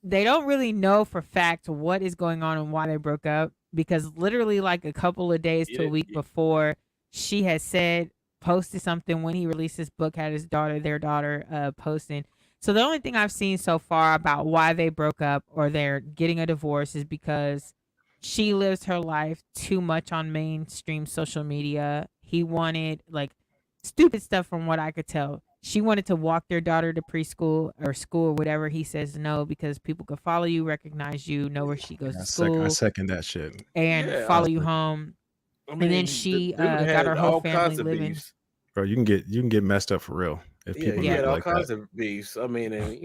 They don't really know for fact what is going on and why they broke up, because literally like a couple of days to a week before, she had posted something when he released his book, had their daughter posting. So the only thing I've seen so far about why they broke up or they're getting a divorce is because she lives her life too much on mainstream social media. He wanted like stupid stuff from what I could tell. She wanted to walk their daughter to preschool or school or whatever. He says no because people could follow you, recognize you, know where she goes to school, I second that shit. and Yeah, follow you home. I then she, the dude got had her whole all family kinds of living- beefs. Bro, you can get messed up for real if Yeah, people he make had it all like kinds that. of beefs. I mean, and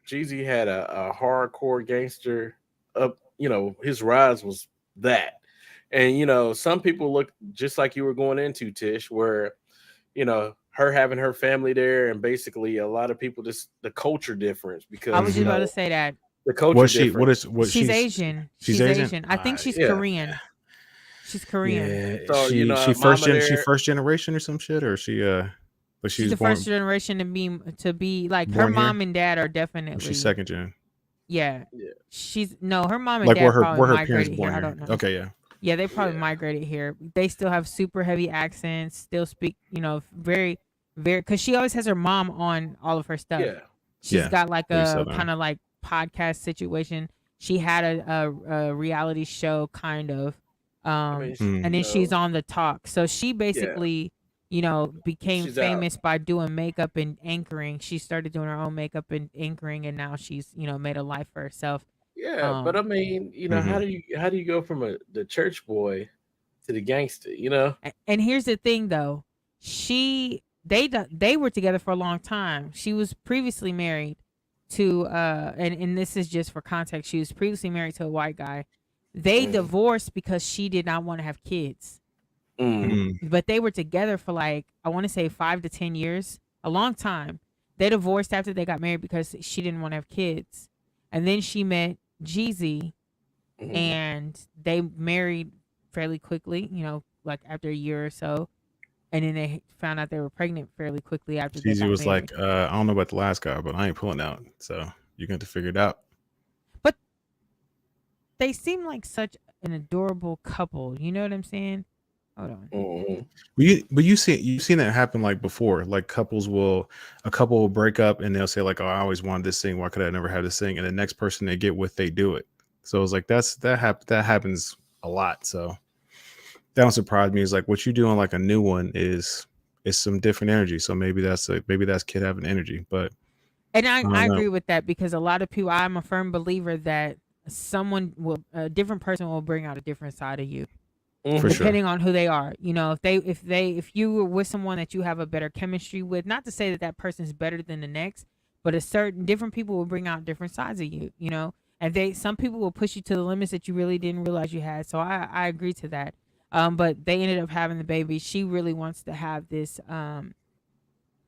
Jeezy had a hardcore gangster up. His rise was that, and some people look just like you were going into, Tish, where her having her family there, and basically a lot of people just the culture difference because I was just about to say that. the culture What she? difference. What is? What She's Asian. She's She's Asian? Asian. I think she's Yeah. Korean. She's Korean. Yeah. So, she mama there- first generation or some shit, or she but She's she's the born. first generation to be like her born here? mom and dad are Or definitely. she's second gen. Yeah. Yeah. Her mom and Like dad where her probably parents migrated born here. I here. don't know. Okay, yeah. Yeah, they probably Yeah. migrated here. They still have super heavy accents. Still speak, very, very. Because she always has her mom on all of her stuff. Yeah. She's Yeah, got like very a Southern. kind of like podcast situation. She had a reality show kind of, and then she's on the talk. So she basically, became She's out. famous by doing makeup and anchoring. She started doing her own makeup and anchoring, and now she's made a life for herself. Yeah, but I mean, how do you go from the church boy to the gangster? And here's the thing, though, they were together for a long time. She was previously married to and this is just for context. She was previously married to a white guy. They divorced because she did not want to have kids. But they were together for like, I want to say 5 to 10 years, a long time. They divorced after they got married because she didn't want to have kids. And then she met Jeezy and they married fairly quickly, like after a year or so. And then they found out they were pregnant fairly quickly after they Jeezy got was married. like, I don't know about the last guy, but I ain't pulling out. So you're going to figure it out. But they seem like such an adorable couple. You know what I'm saying? Hold on. But you've seen that happen like before. Like a couple will break up and they'll say like, oh, I always wanted this thing. Why could I never have this thing? And the next person they get with, they do it. So it's like that happens a lot. So that don't surprise me. It's like what you do on like a new one is some different energy. So maybe that's kid having energy. But And I know. agree with that because a lot of people, I'm a firm believer that a different person will bring out a different side of you. For Depending on who they are, if you were with someone that you have a better chemistry with, not to say that person's better than the next, but different people will bring out different sides of you, and some people will push you to the limits that you really didn't realize you had. So I agree to that. But they ended up having the baby. She really wants to have this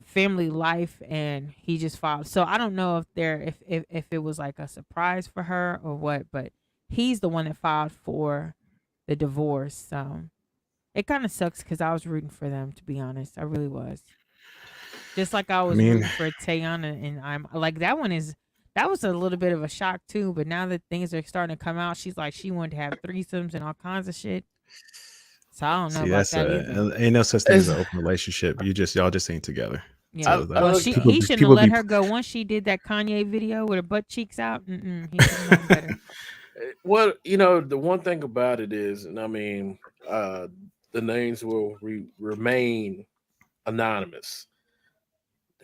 family life, and he just filed. So I don't know if it was like a surprise for her or what, but he's the one that filed for the divorce. So it kind of sucks because I was rooting for them, to be honest. I really was. Just like I I was mean, rooting for Tayana, and I'm like that was a little bit of a shock too. But now that things are starting to come out, she's like she wanted to have threesomes and all kinds of shit. So I don't know see, about that's that either. ain't no such thing as It's, an open relationship. Y'all just ain't together. Yeah. So I that Well, look. people he shouldn't have people let be her go once she did that Kanye video with her butt cheeks out. He should have known better. Well, the one thing about it is, and I mean, the names will remain anonymous.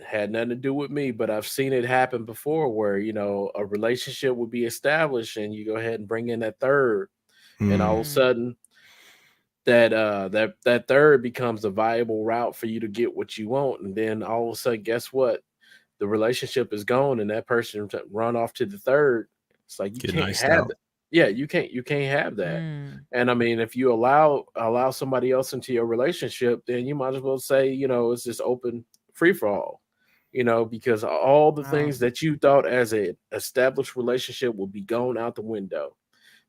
Had nothing to do with me, but I've seen it happen before where, a relationship would be established and you go ahead and bring in that third, and all of a mm, Mm. sudden that third becomes a viable route for you to get what you want. And then all of a sudden, guess what? The relationship is gone and that person run off to the third. It's like you get can't niced have out. that. Yeah, you can't have that. Mm. And I mean, if you allow somebody else into your relationship, then you might as well say, it's just open free for all. Because all the things Um. that you thought as a established relationship will be gone out the window.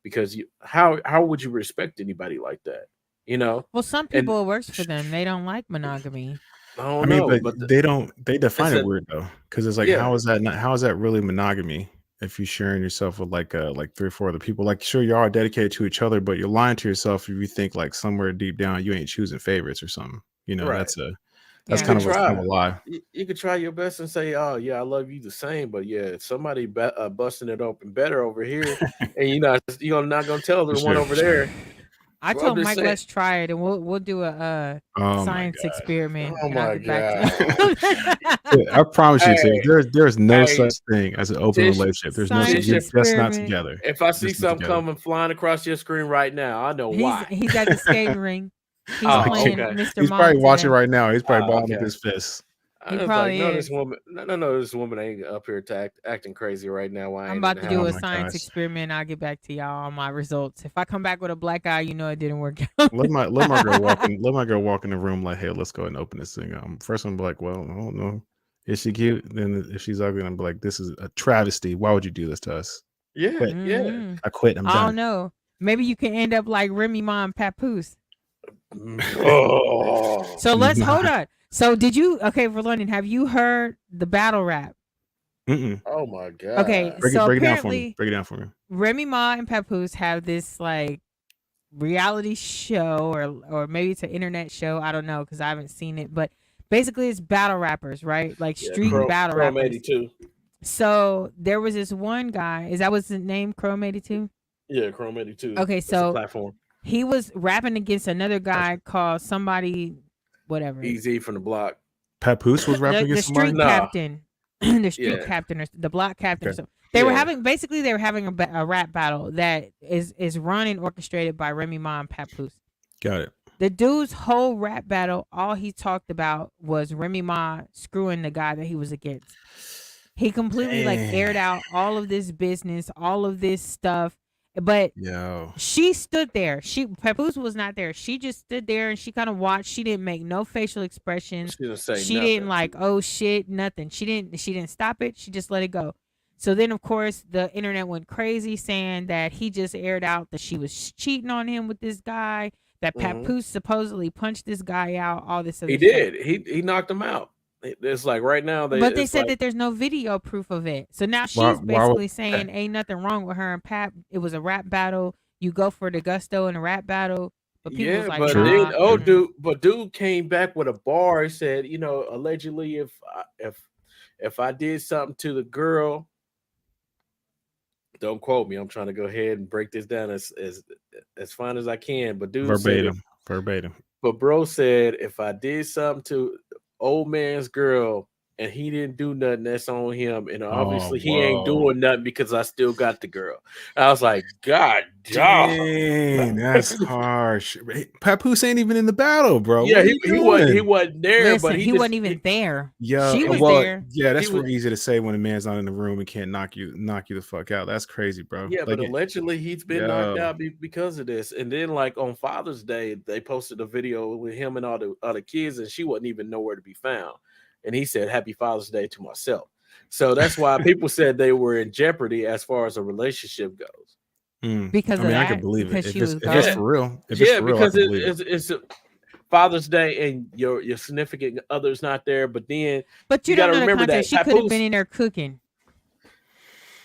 Because how would you respect anybody like that? You know, Well, some and people it works for them. They don't like monogamy. I I don't mean, know, but but they define it's it a weird though, because it's like, yeah, how is that really monogamy if you're sharing yourself with like three or four other people? Like, sure, you are dedicated to each other, but you're lying to yourself if you think like somewhere deep down you ain't choosing favorites or something. right. That's You Yeah. could kind of a try. lie. You could try your best and say, "Oh yeah, I love you the same." But yeah, if somebody busting it open better over here, and you're not gonna tell For the one sure, over for sure. there. I Well, I'm told just Mike, saying. let's try it, and we'll do a Oh my science god. experiment, Oh and I'll my get back to god. you. Yeah, I promise you, Tiff, Hey, there's no hey, such thing as an open Tish, relationship. There's no such. Science Tish. You're just not experiment. together. If I see Just not something together. coming flying across your screen right now, I know why. He's at the skating ring. He's Oh, playing Okay. okay. Mr. He's Mom probably watching today. right now. He's probably Oh, balling up okay. his fists. I He was like, probably no, this is. woman, no, this woman ain't up here acting crazy right now. While I I'm ain't in about the to do Oh a house. my science gosh. experiment. I'll get back to y'all on my results. If I come back with a black eye, you know it didn't work out. Let my girl walk in. Let my girl walk in the room like, hey, let's go and open this thing. First I'm like, well, I don't know. Is she cute? Then if she's ugly, I'm like, this is a travesty. Why would you do this to us? Yeah, Quit. yeah. Hmm. I quit. I'm I done. don't know. Maybe you can end up like Remy Ma and Papoose. Oh, So let's hold Nah. on. So did you okay for London? Have you heard the battle rap? Mm-mm. oh my Okay, god. so Break it down for me. apparently Break it down for me. Remy Ma and Papoose have this like reality show, or maybe it's an internet show. I don't know because I haven't seen it, but basically it's battle rappers, right? Like Yeah, street Mhm. battle Chrome eighty rappers. two. So there was this one guy. Is that what's his name? Chrome 82. Yeah, Chrome 82. Okay, That's a so platform. he was rapping against another Gotcha. guy called somebody, whatever. Easy from the block. Papoose was rapping The against somebody. street Nah, captain, the street yeah, captain, or the block captain, or Okay. something. yeah. They were having a rap battle that is run and orchestrated by Remy Ma and Papoose. Got it. The dude's whole rap battle, all he talked about was Remy Ma screwing the guy that he was against. He completely like Dang. aired out all of this business, all of this stuff. But Yo. she stood there. Papoose was not there. She just stood there and she kind of watched. She didn't make no facial expressions. She didn't say She didn't nothing. like, oh shit, nothing. She didn't stop it. She just let it go. So then of course the internet went crazy saying that he just aired out that she was cheating on him with this guy, that Hmm. Papoose supposedly punched this guy out, all this He other stuff. did. He knocked him out. It's like right now But they it's said like that there's no video proof of it. So now Why she's why would basically saying ain't nothing wrong with her and Pap. It was a rap battle. You go for the gusto in a rap battle. But people was yeah, like, but true? then nah. True. Mm-mm. dude came back with a bar. He said, allegedly if I did something to the girl, don't quote me. I'm trying to go ahead and break this down as fine as I can. But dude said if Verbatim. Verbatim. but bro said if I did something to old man's girl, and he didn't do nothing. That's on him, and Oh, obviously he ain't whoa. doing nothing because I still got the girl. I was like, God, dog. Dang, that's harsh. Papoose ain't even in the battle, bro. Yeah, What are he you he doing? wasn't there, but Listen, he he just wasn't even there. Yeah, She was well, there. yeah, he that's was real easy to say when a man's not in the room and can't knock you the fuck out. That's crazy, bro. yeah, but Like, allegedly he's been knocked yo, out because of this. And then, like on Father's Day, they posted a video with him and all the other kids, and she wasn't even nowhere to be found. And he said, "Happy Father's Day to myself." So that's why people said they were in jeopardy as far as a relationship goes. Because I of mean, I could that, believe it because she was if it's Yeah, gone. for real. If it's yeah, for real, I because can believe it. it's Father's Day and your significant other's not there. But then But you you got don't to know the remember context. that She could have been Papoose. in there cooking.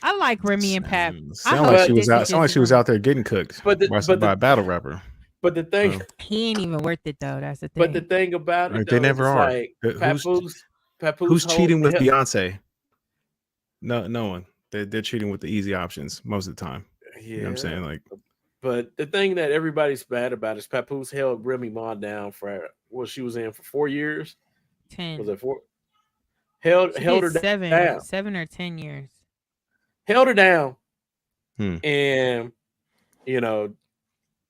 I like Remy and Pap. I Sound like hope she But was this is out. Sound like just she was Remy. out there getting cooked but the but by the a battle rapper. but the thing So He ain't even worth it though. That's the but the thing. thing about it like, they though, never it's are. like Who's Papoose who's hold cheating with Beyonce? No, no one. They're cheating with the easy options most of the time. You know what I'm yeah. saying? Like, But the thing that everybody's bad about is Papoose held Remy Ma down for what she was in for 4 years. Was 10. it four? She Held did her seven, down. 7 or 10 years. Held her down, hmm. and you know,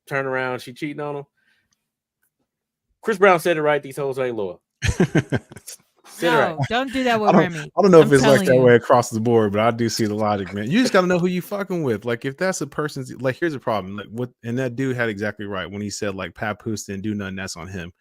turn around, she cheating on him. Chris Brown said it right. These hoes ain't loyal. Said it right. No, don't do that with Remy. I don't know if I'm it's like telling that you. way across the board, but I do see the logic, man. You just got to know who you fucking with. Like, if that's a person's, like, here's the problem. Like, what, and that dude had exactly right when he said, like, Papoose didn't do nothing, that's on him.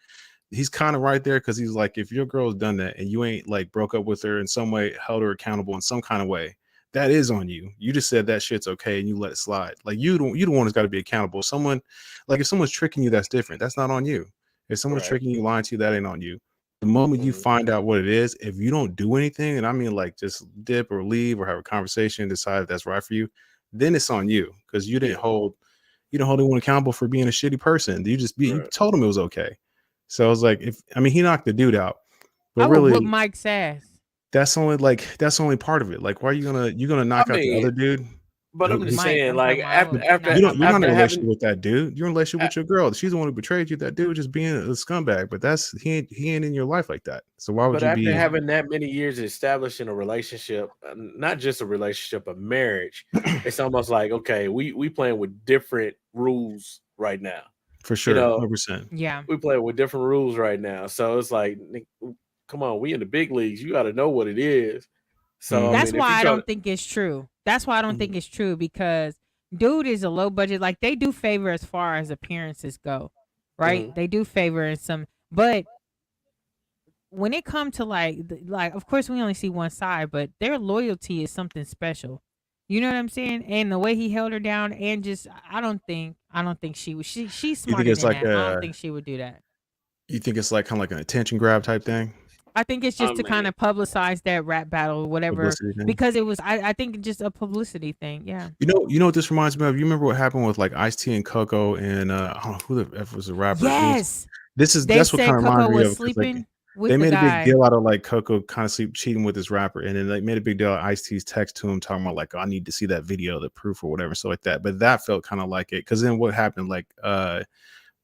He's kind of right there because he's like, if your girl's done that and you ain't like broke up with her in some way, held her accountable in some kind of way, that is on you. You just said that shit's okay and you let it slide. Like, you the one who's got to be accountable. Someone, like, if someone's tricking you, that's different. That's not on you. If someone's Right. tricking you, lying to you, that ain't on you. The moment you Mhm. find out what it is, if you don't do anything, and I mean like just dip or leave or have a conversation, decide if that's right for you, then it's on you because Yeah. you didn't hold anyone accountable for being a shitty person. You Right. told him it was okay. So I was like, he knocked the dude out, but I would whoop really Mike's ass. that's only part of it. Like, why are you gonna I knock out the mean, other dude? but I'm Who just Mike, saying, I'm like talking about I would knock him you're not in a out. relationship having with that dude. You're in a relationship a- with your girl. She's the one who betrayed you. That dude just being a scumbag. But he ain't in your life like that. So why would but you after be? having that many years established in a relationship, not just a relationship, a marriage, it's almost like, okay, we playing with different rules right now. For You sure, know, 100%. Yeah. we playing with different rules right now. So it's like, come on, we in the big leagues. You got to know what it is. So I Mhm. That's mean, if why you I try don't to, think it's true. That's why I don't Mhm. think it's true because dude is a low budget. Like they do favor as far as appearances go, right? Mhm. They do favor in some, but when it comes to like of course we only see one side, but their loyalty is something special. You know what I'm saying? And the way he held her down and just I don't think she was she's You think smarter it's than like that. I don't think she would do that. kind of like an attention grab type thing, I think it's I just to mean, kind of publicize that rap battle, whatever, publicity thing? because it was. I think just a publicity thing. Yeah. You know what this reminds me of? You remember what happened with like Ice T and Coco and I don't know who the F was the rapper. It was Yes, they that's what kind said of Coco reminds me was of because like sleeping with they the made a big guy. deal out of like Coco kind of sleep cheating with this rapper, and then they made a big deal of Ice T's text to him talking about like, oh, I need to see that video, the proof or whatever, so like that. But that felt kind of like it because then what happened? Like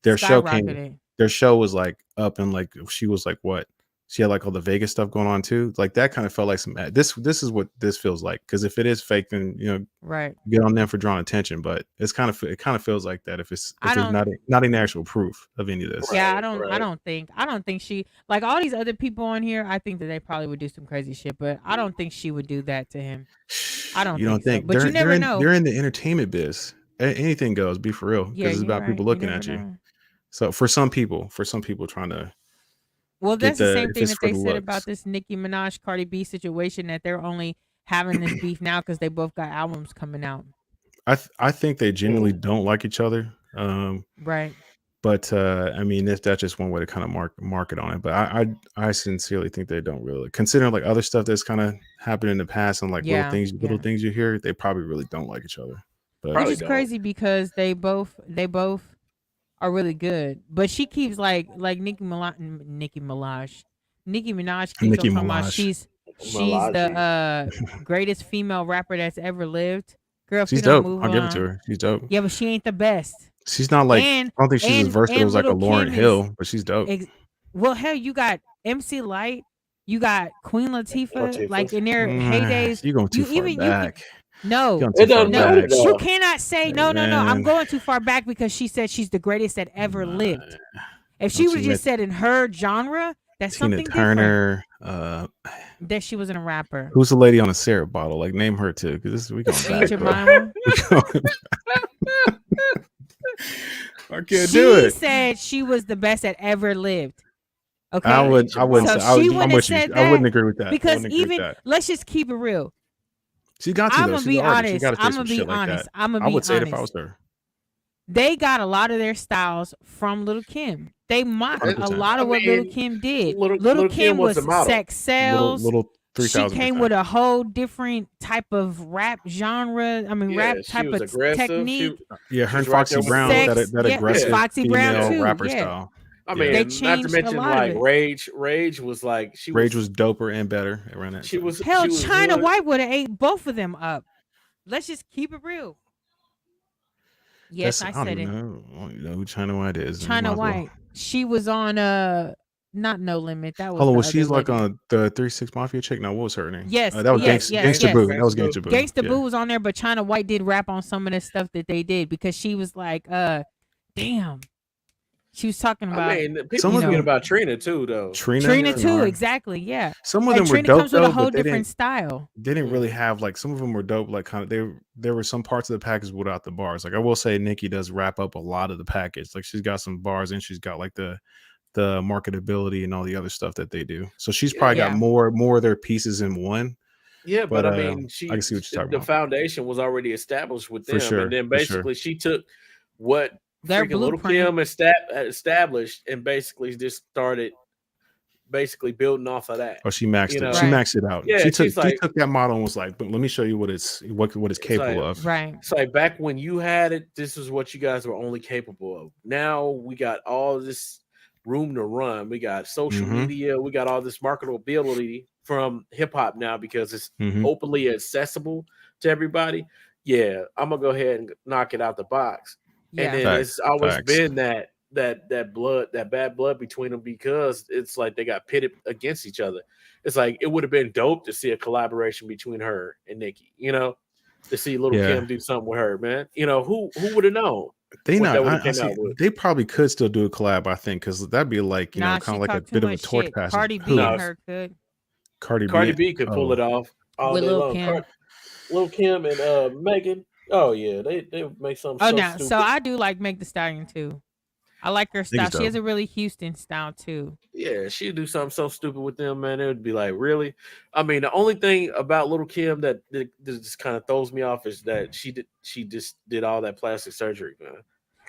their show came, Skyrocketed. their show was like up and like she was like what? She had like all the Vegas stuff going on too. Like that kind of felt like some this is what this feels like. Because if it is fake, then Right. get on them for drawing attention. But it kind of feels like that if I there's don't. not any actual proof of any of this. Yeah, right, I don't. I right. don't think. I don't think she like all these other people on here. I think that they probably would do some crazy shit, but I don't think she would do that to him. I don't You don't think so. think But you never know. they're in the entertainment biz. Anything goes. Be for real Yeah, because it's you're about right. people You looking never at you. know. So for some people trying to Well, get that's the the same if thing it's that for they the said about looks. this Nicki Minaj Cardi B situation that they're only having this beef now because they both got albums coming out. I think they genuinely Mm. don't like each other. Right. But I mean, if that's just one way to kind of market on it. But I sincerely think they don't really considering like other stuff that's kind of happened in the past and like Yeah. little Yeah. things you hear, they probably really don't like each other. But Which Probably is don't. crazy because they both are really good. But she keeps like Nicki Minaj keeps on Nicki talking about Minaj, she's the Malachi. greatest female rapper that's ever lived. Girl, if she's we don't dope. move I'll give it to on. her. She's dope. Yeah, but she ain't the best. She's not like And I don't think she's as versatile and as like a Little Lauryn Kim is Hill, but she's dope. well hell you got MC Light. You got Queen Latifah, like in their heydays. You going too You far even you can back. no, Going It too far doesn't matter back. you though. cannot say no. I'm Man, going too far back because she said she's the greatest that ever nah, lived. If she don't would you have met just said in her genre, that's Tina something different. Turner? That she wasn't a rapper. Who's the lady on the syrup bottle? Like, name her too, because we going Aunt back, bro. Jemima. We going, I can't do She it. said she was the best that ever lived. I Okay, would. I wouldn't so say. she I'm wouldn't have with you. said I wouldn't that agree with that. I because wouldn't agree with even that. let's just keep it real. She got to I'm though. gonna She's be an artist. She honest. got to say I'm some gonna be shit like honest. that. I'm gonna I be would say it if I was honest. her. They got a lot of their styles from Little Kim. They mocked a 100%. lot I of what Little mean, Kim did. little Little Kim Kim was the was model. sex sells. Little She came with 3000%. a whole different type of rap genre. I mean, Yeah, rap she type was of aggressive. technique. Yeah, her She's and right there Foxy with the Brown with bullets. Sex, that yeah, aggressive Yeah, Foxy Brown female too. rapper Yeah, style. I Yeah, they mean, not to changed a mention lot of like it. Rage. Rage was like Rage was doper and better around that time. Hell, she was China good. White would have ate both of them up. Let's just keep it real. Yes, That's I I don't said even it. know. I don't even know who China White is. You China might as well. White. She was on not No Limit. That was Hold on, the was other she's like lady. on the 3-6 Mafia chick? No, what was her name? Yes, That was yes, yes, Gangsta yes. Boo. That was Gangsta Boo. Gangsta Boo. Gangsta Yeah. Boo was on there, but China White did rap on some of the stuff that they did because she was like, damn. She was talking I about, mean, people Some of forget them, about Trina too, though. Trina Trina, too. Trina. Exactly. Yeah. Some of And them were Trina dope comes with a though, whole but they different didn't style. really have like some of them were dope. Like kind of there were some parts of the package without the bars. Like I will say, Nikki does wrap up a lot of the package. Like she's got some bars and she's got like the marketability and all the other stuff that they do. So she's probably got yeah, Yeah. more of their pieces in one. yeah, But but I mean, I can see what you're talking the about foundation was already established with for them, and sure. then For sure. basically she took what Their freaking Little blueprint. Kim established, and basically just started basically building off of that. Oh, she maxed You it. She know, Right. maxed it out. yeah, she's She like, took that model and was like, "But let me show you what it's it's like capable of." Right. It's like back when you had it, this is what you guys were only capable of. Now we got all this room to run. We got social Mm-hmm. media. We got all this marketability from hip hop now because it's Mm-hmm. openly accessible to everybody. Yeah, I'm gonna go ahead and knock it out the box. And Yeah. then it's always Facts. been that bad blood between them because it's like they got pitted against each other. It's like it would have been dope to see a collaboration between her and Nicki, to see Little Yeah. Kim do something with her, man. Who would have known They what not. that would have I came see. out with? They probably could still do a collab. I think because that'd be like Nah, kind she of like a talked too bit of a much torch shit. passing. Cardi B Who? No, and her could Cardi Cardi B. B could pull it off all with day Lil long. Kim. Lil Kim and Megan. Oh yeah, they would make something Oh so no. So stupid. I do like Meg the Stallion too. I like her think style. it's She has dope. a really Houston style too. Yeah, she'd do something so stupid with them, man. It would be like, really? I mean, the only thing about Little Kim that just kind of throws me off is that she just did all that plastic surgery, man.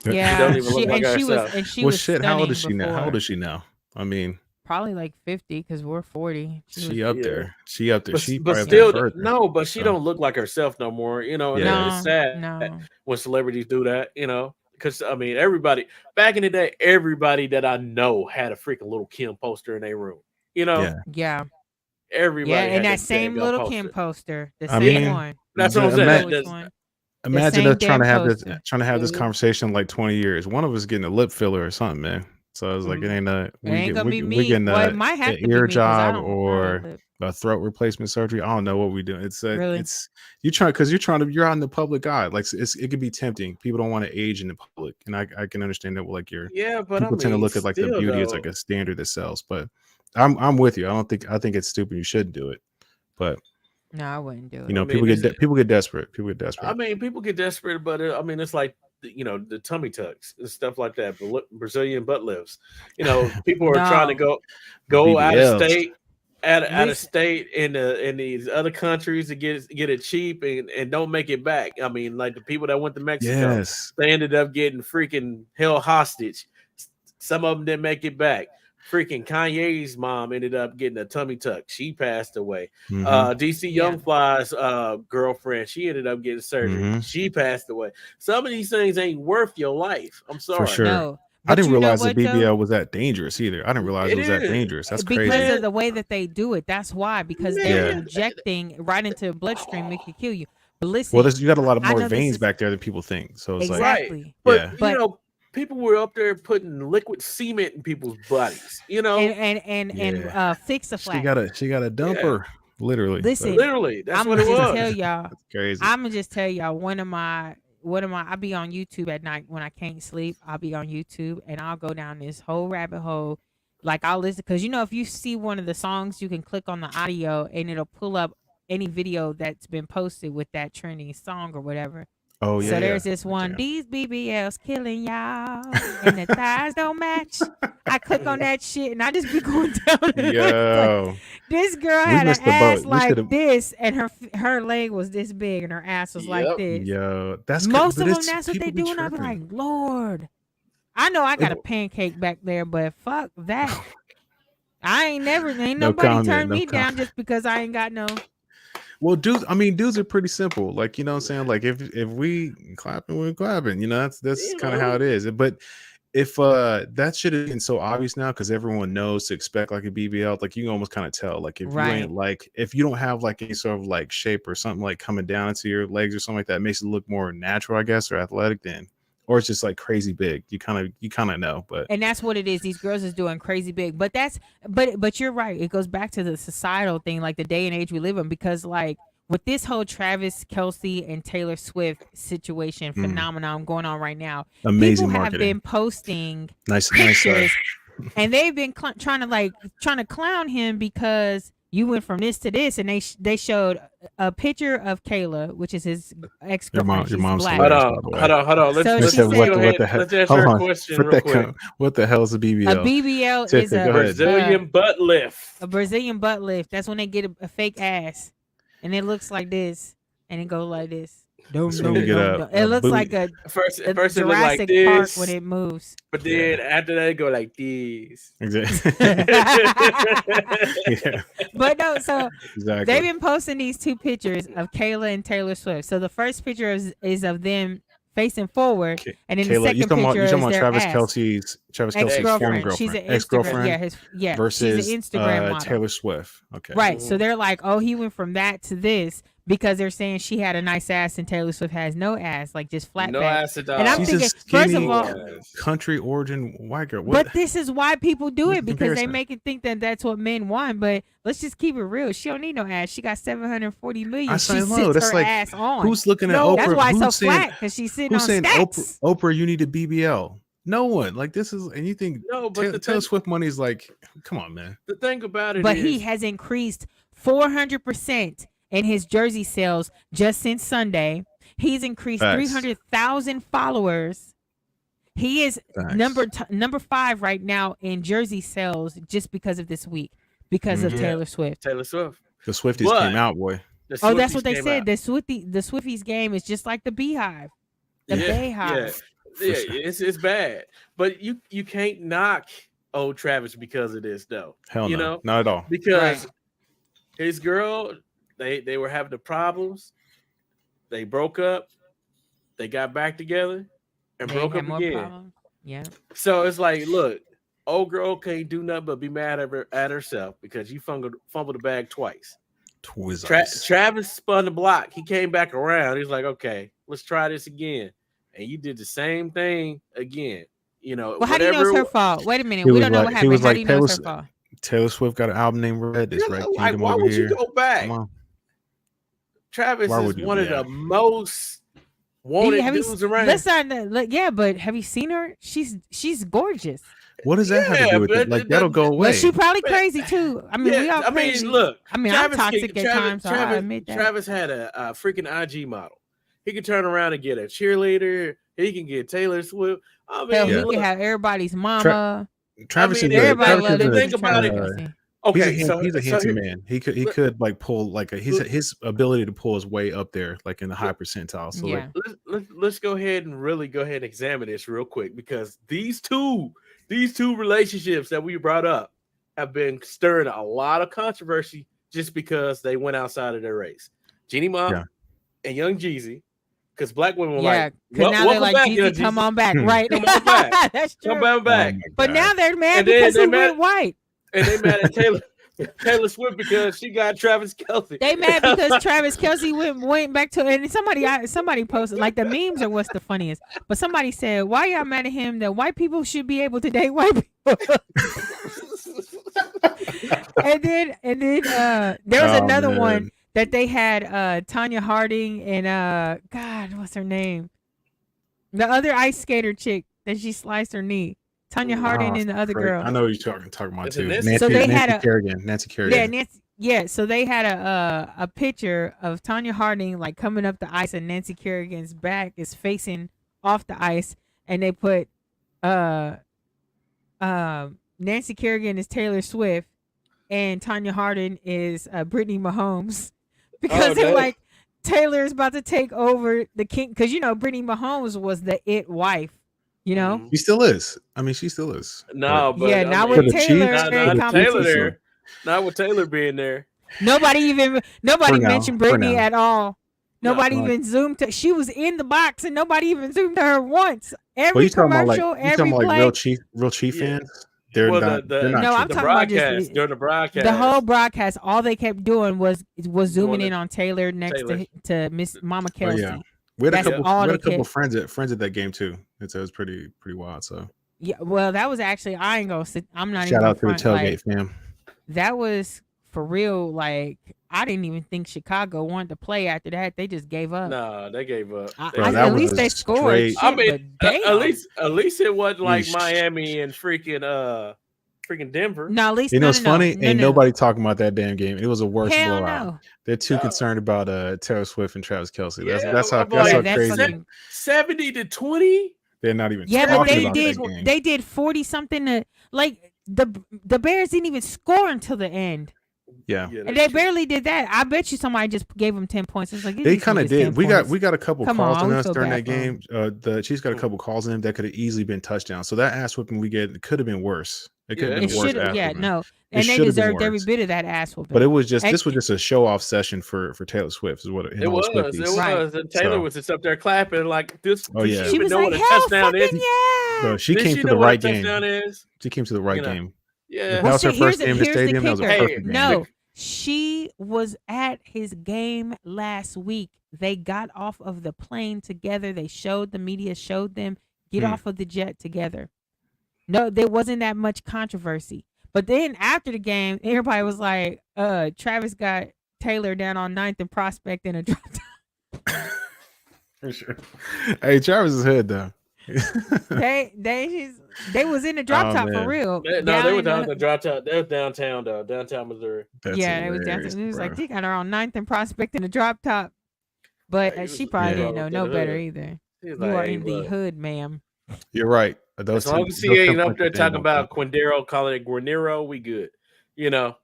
She Yeah. don't even look like She was herself. Well, was shit. How old is stunning she now? How old before. is she now? I mean, Probably like 50 because we're 40. She was she up Yeah. there. She up there. She But probably up there still, further. no. But she So don't look like herself no more. And yeah. it's no, sad no. when celebrities do that. Because I mean, everybody back in the day, everybody that I know had a freaking Little Kim poster in their room. Yeah. Yeah. Yeah. Everybody And had that that same daggone Little Kim poster. poster. The I same Yeah, mean, one. that's what I'm You know saying. which one. The imagine same us trying damn to have poster. this Mhm, conversation in like 20 years. One of us getting a lip filler or something, man. So I was like, it mhm. ain't It ain't gonna be we me. getting Well, it might an have to be ear me because I job don't have a or lip. a throat replacement surgery. I don't know what we do. Really? It's you're out in the public eye. Like it could be tempting. People don't want to age in the public, and I can understand that. Like Yeah, but I people tend to mean, look at like the still beauty as though. like a standard that sells. But I'm with you. I think it's stupid. You shouldn't do it. But No, I wouldn't do you it. I know, mean, it's people get desperate. People get I desperate. mean, people get desperate, but I mean, it's like the tummy tucks and stuff like that. Brazilian butt lifts. People are trying to No. go out of BBLs. state, out of Listen. state in these other countries to get it cheap and don't make it back. I mean, like the people that went to Mexico, Yes. they ended up getting freaking held hostage. Some of them didn't make it back. Freaking Kanye's mom ended up getting a tummy tuck. She passed away. Mm-hmm. DC Yeah. Youngfly's girlfriend, she ended up getting surgery. Mm-hmm. She passed away. Some of these things ain't worth your life. I'm For sorry. sure. No. I But didn't you know realize the what though? BBL was that dangerous either. I didn't realize it It was that is. dangerous. That's Because crazy. of the way that they do it. That's why. Because they're Man, injecting right into the bloodstream. It could kill you. But Well, listen, you got a lot of I more know this veins is back there than people think. So it's like, right. exactly. But yeah, But people were up there putting liquid cement in people's bodies. You know, and fix a She flat. got a dumper, literally. Listen, literally, that's I'm what gonna it just was. tell y'all. That's crazy. I'm gonna just tell y'all one of my. I be on YouTube at night when I can't sleep. I'll be on YouTube and I'll go down this whole rabbit hole. Like I'll listen because if you see one of the songs, you can click on the audio and it'll pull up any video that's been posted with that trending song or whatever. Oh So yeah, there's this one. Damn. These BBLs killing y'all, and the thighs don't match. I click on that shit and I just be going down. The list. Yo, Like, this girl we had missed an the ass boat. We like should've- this, and her leg was this big, and her ass was like Yep. this. yo, that's Most but of them, it's- that's what they people be do, and I be tripping. like, Lord, I know I got a It- pancake back there, but fuck that. Ain't No nobody comment, turned no me down comment. just because I ain't got no. Well, dudes are pretty simple. Like, you know what I'm saying? Like if we clapping, we're clapping. You know, that's You kind of know. how it is. But if that should have been so obvious now because everyone knows to expect like a BBL, like you can almost kind of tell. Like if you Right. ain't like if you don't have like any sort of like shape or something like coming down into your legs or something like that, it makes it look more natural, I guess, or athletic then. Or it's just like crazy big. You kind of know, but And that's what it is. These girls is doing crazy big. But but you're right. It goes back to the societal thing, like the day and age we live in, because like with this whole Travis Kelce and Taylor Swift situation phenomenon going on right now, amazing people have marketing. been posting Nice. pictures and they've been trying to clown him because you went from this to this, and they showed a picture of Kayla, which is his ex girlfriend. Your She's mom's black. hilarious, Hold by the way. on. So Let's she go said- ahead. What the Let's hell? answer Hold her on. question real quick. What the hell is a BBL? A BBL is Tiffany, a go ahead. Brazilian butt lift. a Brazilian butt lift. That's when they get a fake ass, and it looks like this, and it goes like this. That's when you get It looks booty. like a First it look like Jurassic this, Park when it moves. but then after that, it go like this. Exactly. Yeah, But no, so exactly. they've been posting these two pictures of Kayla and Taylor Swift. So the first picture is of them facing forward, and then the Kayla, second you picture is talking about their Travis ass. Kelce's former Ex-girlfriend. girlfriend, She's an Instagram. ex-girlfriend versus she's an Instagram model. Taylor Swift. Okay, Right. So they're like, oh, he went from that to this because they're saying she had a nice ass and Taylor Swift has no ass, like just flat No back. ass at all. And I'm She's thinking, a first of skinny all, country origin white girl. What? but this is why people do What's it the because they comparison? make it think that that's what men want. But let's just keep it real. She don't need no ass. She got 740 million. I She say sits low. That's her like ass on. who's looking at No, Oprah? That's why it's so who's saying, flat because she's sitting who's on saying stats. Oprah? You need a BBL. No one. Like this is, and you think No, but the Taylor thing- Swift money is like, come on, man. The thing about it But is, he has increased 400% in his jersey sales just since Sunday. He's increased Facts. 300,000 followers. He is Facts. number 5 right now in jersey sales just because of this week, because of Mhm. Taylor Swift. Taylor Swift. The Swifties But- came out, boy. The Oh, that's Swifties what they came said. out. The Swifties game is just like the Beehive. The Yeah, Bayhive. Yeah, sure. it's bad. But you can't knock old Travis because of this though. Hell you no, know, not at all. because Right. his girl, they were having the problems. They broke up. They got back together and They broke had up more again. problems. Yeah. So it's like, look, old girl can't do nothing but be mad at herself because you fumbled the bag twice. Twizzlers. Travis spun the block. He came back around. He's like, okay, let's try this again. And you did the same thing again. You know, Well, how do you know it's whatever- her fault? Wait a minute. He We was don't know like- what he happened. was How like do you know it's her Taylor- fault? Taylor Swift got an album named Red. This You right know, like, kingdom why over would here. you go back? Come on. Travis Why is would you? one of Yeah. the most wanted Have you- dudes around. Let's not. Yeah, but have you seen her? She's gorgeous. What does that have to Yeah, do with but it? Like it that'll doesn't- go away. But she probably Man. crazy too. I mean, we all I mean, crazy. look. I mean, Travis I'm toxic can- at times, so I admit that. Travis had a freaking IG model. He could turn around and get a cheerleader. He can get Taylor Swift. I mean, Hell, he look, can have everybody's mama. Travis I mean, is a, Everybody Travis loves is a- think about it. Travis. okay, he's so a so handsome here- man. He could like pull like his ability to pull is way up there, like in the high percentile. So Yeah. like, let's go ahead and really go ahead and examine this real quick because these two relationships that we brought up have been stirring a lot of controversy just because they went outside of their race. Jeannie Mom Yeah. and Young Jeezy, because black women were Yeah, like, because now they're welcome like, back, Jeezy, Young come Jeezy. on back, right? Come on back. That's true. Come back. oh my But God. now they're mad And then because they he mad- went white. And they mad at Taylor. Taylor Swift because she got Travis Kelce. They mad because Travis Kelce went back to, and somebody posted, like, the memes are what's the funniest. But somebody said, why y'all mad at him that white people should be able to date white people? and then there was another one that they had Tanya Harding and God, what's her name? The other ice skater chick that she sliced her knee. Tanya Harding and the other girl. I know what you're talking about too. Nancy? So they had Nancy Kerrigan. Yeah, so they had a picture of Tanya Harding like coming up the ice, and Nancy Kerrigan's back is facing off the ice, and they put Nancy Kerrigan is Taylor Swift, and Tanya Harding is Brittany Mahomes, because they're like, Taylor is about to take over the king, because Brittany Mahomes was the it wife. She still is. I mean, she still is. No, but yeah, not with Taylor. Not with Taylor being there. Nobody mentioned Brittany at all. Nobody even zoomed to. She was in the box, and nobody even zoomed to her once. Every commercial, every play. Like real Chief fans. They're not. No, I'm talking about just during the broadcast. The whole broadcast, all they kept doing was zooming in on Taylor next to Miss Mama Kelsey. Oh, yeah. We had a couple friends at that game too. It was pretty wild. So yeah, well, that was actually, I ain't gonna sit. I'm not. Shout even out to the tailgate, fam. That was for real. Like, I didn't even think Chicago wanted to play after that. They just gave up. No, they gave up. At least they scored. I mean, at least it wasn't like Miami and freaking Denver. No, at least it's funny. Ain't nobody talking about that damn game. It was a worse blowout. No. They're too concerned about Taylor Swift and Travis Kelce. Yeah, that's how crazy. 70-20. They're not even. Yeah, talking but they about did. that game. They did 40 something. To like the Bears didn't even score until the end. Yeah, and they barely did that. I bet you somebody just gave them 10 points. It's like they kind of did. We got a couple calls on us during that game. She's got a couple calls in them that could have easily been touchdowns. So that ass whipping we get could have been worse. It could have been worse. And they deserved every bit of that ass whooping. But it was this was just a show off session for Taylor Swift. Is what it was. It was. Right. And Taylor was just up there clapping like this. Oh yeah, she was like, "Hell fucking yeah!" Bro, she came to the right game. She came to the right game. Yeah, that was her first game in the stadium. That was a perfect game. No, she was at his game last week. They got off of the plane together. The media showed them get off of the jet together. No, there wasn't that much controversy. But then after the game, everybody was like, Travis got Taylor down on 9th and Prospect in a drop top. For sure. Hey, Travis is hood though. they was in the drop top for real. They were down the drop top. They was downtown though, downtown Missouri. They was downtown. It was like, they got her on 9th and Prospect in the drop top. But she probably didn't know no better either. You are in the hood, ma'am. You're right. As long as he ain't up there talking about Quindero, calling it Guarnero, we good.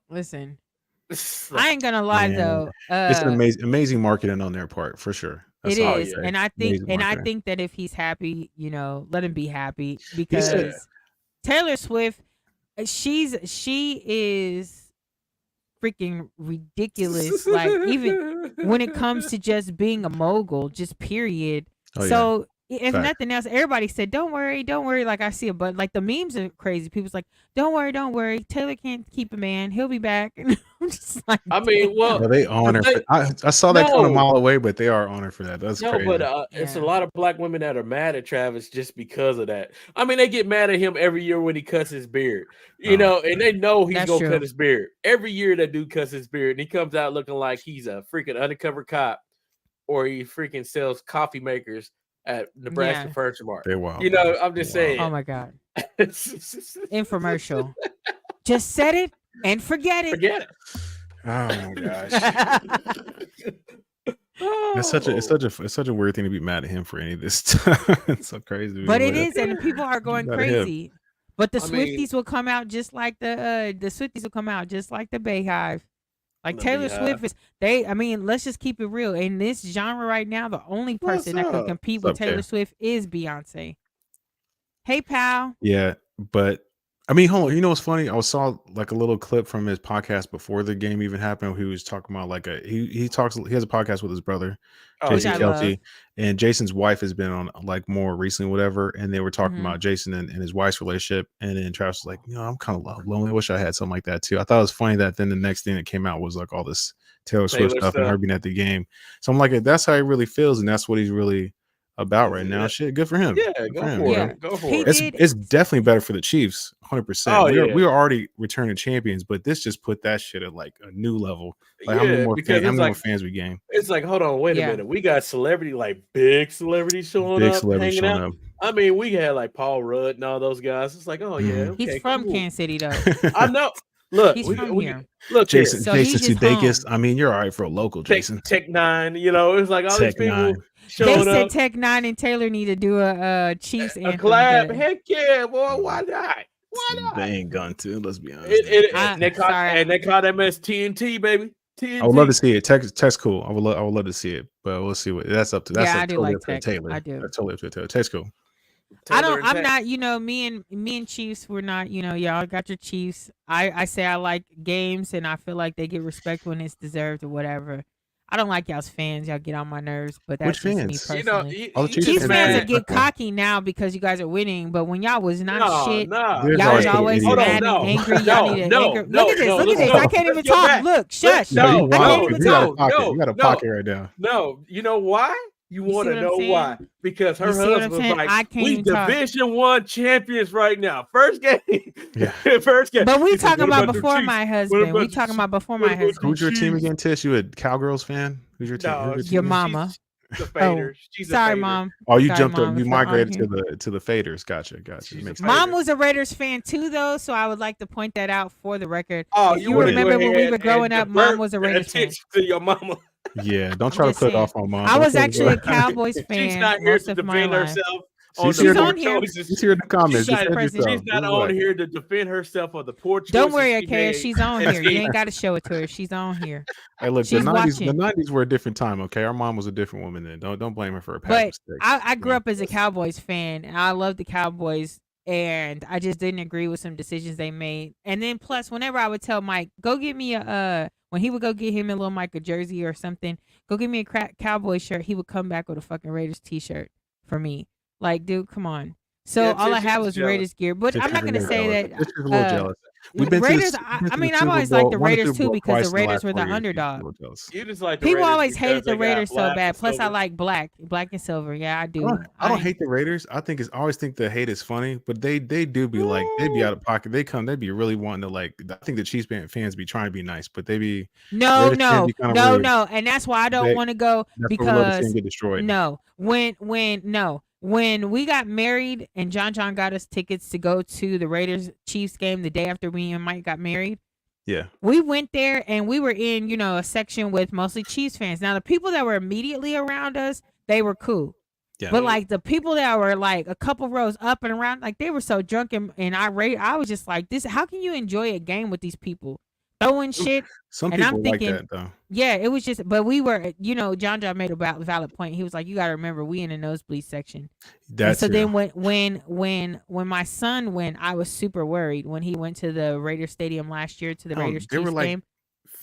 Listen, I ain't gonna lie though. It's an amazing marketing on their part for sure. It is, and I think that if he's happy, let him be happy, because Taylor Swift, she is freaking ridiculous. Like, even when it comes to just being a mogul, just period. So. If nothing else, everybody said, don't worry. Like, I see it, but like the memes are crazy. People's like, don't worry. Taylor can't keep a man. He'll be back. And I'm just like, I mean, they honor. I saw that coming a mile away, but they are honored for that. That's crazy. But it's a lot of black women that are mad at Travis just because of that. I mean, they get mad at him every year when he cuts his beard, and they know he's gonna cut his beard. Every year that dude cuts his beard, and he comes out looking like he's a freaking undercover cop, or he freaking sells coffee makers at Nebraska Furniture Mart. I'm just saying. Oh my God. Infomercial. Just set it and forget it. Oh my gosh. It's such a weird thing to be mad at him for any of this stuff. It's so crazy. But it is, and people are going crazy. But the Swifties will come out just like the Swifties will come out just like the Bayhive. Like Taylor Swift is, let's just keep it real. In this genre right now, the only person that can compete with Taylor Swift is Beyonce. Hey, pal. Yeah, but I mean, hold on. You know what's funny? I saw like a little clip from his podcast before the game even happened. He was talking about like he has a podcast with his brother, Oh which Jason I yeah, love. Kelsey, and Jason's wife has been on like more recently, whatever. And they were talking Hmm. about Jason and his wife's relationship. And then Travis was like, I'm kind of lonely. I wish I had something like that too. I thought it was funny that then the next thing that came out was like all this Taylor Swift Taylor stuff and her stuff. being at the game. So I'm like, that's how he really feels, and that's what he's really about right now. Yeah, Shit, good for him. yeah, Good for go him. for Yeah, it. Go he for it. did. It's definitely better for the Chiefs, 100%. Oh We yeah, are already returning champions, but this just put that shit at like a new level. Like yeah. Because how it's many more like fans we gain? hold on, wait a Yeah. minute. We got celebrity, like big celebrities showing Big up, celebrities hanging showing out. up. I mean, we had like Paul Rudd and all those guys. It's like, oh yeah, Mhm. He's okay, from cool. Kansas City though. I know. Look, He's from we here, look here. Jason so he's just Sudeikis. home. I mean, you're all right for a local, Jason. Tech Nine, you know, it's like all these Tech people 9. They showing said up. Tech Nine and Taylor need to do a Chiefs A anthem collab. together. Heck yeah, boy. Why not? Why They not? ain't going to. Let's be honest. I They caught sorry. and they caught that mess TNT, baby. I would love to TNT. see it. Tech's cool. I would love to see it, but we'll see what that's up to. That's Yeah, up I do totally like up to Tech. Taylor. I do. That's totally up to Taylor. Tech's cool. Taylor and I'm Tech. not, me and Chiefs, we're not, y'all got your Chiefs. I say I like games and I feel like they get respect when it's deserved or whatever. I don't like y'all's fans. Y'all get on my nerves, but Which that's just me fans? personally. All the You Chiefs Chiefs just fans fans are that mad. cool. get Okay. cocky now because you guys are winning, but when y'all was not No, shit, no. There's y'all always was Hey, couple always hold idiots. on. mad and No, angry. Y'all need no, to no, anger. Look no, at this. no. Look at Let's this. go. I can't even Let's go talk. back. Look, shush. No, you I can't wild. even You got a talk. pocket. You got a pocket right now. No. You know why? You You want see to what I'm know why? saying? Because You her see what I'm husband was saying? like, I can't "We even talk. Division One champions right now. First game, Yeah. first game." But we He said, talking "What about about the before Chiefs? my What husband. We about the talking about before what my about the husband. Who's your team Chiefs?" again, Tish? You a Cowgirls fan? Who's your team? Who's No, your Your team? mama. she's a Oh, fader. She's a sorry, fader. mom. Oh, you Sorry, jumped up. mom. You If you're on migrated here. to the faders. Gotcha. She's a Makes fader. sense. Mom was a Raiders fan too, though, so I would like to point that out for the record. Oh, If you you want to go remember when we ahead were growing and up, Mom divert was a the Raiders fan. attention to your mama. Yeah. Don't I'm try to just put it saying. off on mom. I Don't was put it actually a on. Cowboys She's fan not here most to of my defend life. herself on She's the here. She's poor on here. choices. She's here in the comments. She's She's not, Defend present. yourself. she's not This is on right. here to defend herself of the poor choices Don't worry, she okay? made. She's on And here. You she, ain't got to show it to her. She's on here. Hey, look, She's the watching. 90s were a different time, okay? Our mom was a different woman then. Don't blame her for her past But mistakes. I grew Yeah. up as a Cowboys fan, and I love the Cowboys, and I just didn't agree with some decisions they made. And then plus, whenever I would tell Mike, go get me a when he would go get him a little Mike a jersey or something, go get me a Cowboy shirt. He would come back with a fucking Raiders T-shirt for me. Like, dude, come on. So yeah, all I she had was was jealous. Raiders gear, but Just I'm not a gonna little say jealous. that. Just a little jealous. We've been to Raiders. the, we've been to I the mean, I've Super always Bowl, liked the won the Raiders Super too Bowl because the twice in the Raiders last were 4 the years. Just a underdog. little jealous. You just like the People Raiders always because hated they the got Raiders so black bad. and Plus, I silver. like black and silver. Yeah, I do. I don't hate the Raiders. I always think the hate is funny, but they do be like they be out of pocket. They be really wanting to like. I think the Chiefs fans be trying to be nice, but they be No, Raiders fans no, be kind of no, rude. no, and that's why I don't They want to go That's why we love to see them because get destroyed. no, when we got married and John got us tickets to go to the Raiders Chiefs game the day after me and Mike got married, Yeah, we went there and we were in a section with mostly Chiefs fans. Now the people that were immediately around us, they were cool. yeah. But like the people that were like a couple rows up and around, like they were so drunk and irate. I was just like, this. How can you enjoy a game with these people throwing shit? Some And I'm people like thinking, that though. yeah, it was just. But we were, John made a valid point. He was like, you got to remember, we in the nosebleed section. And That's so then when my son went, I was super worried when he went to the Raiders Stadium last year to the Raiders they were Chiefs like game.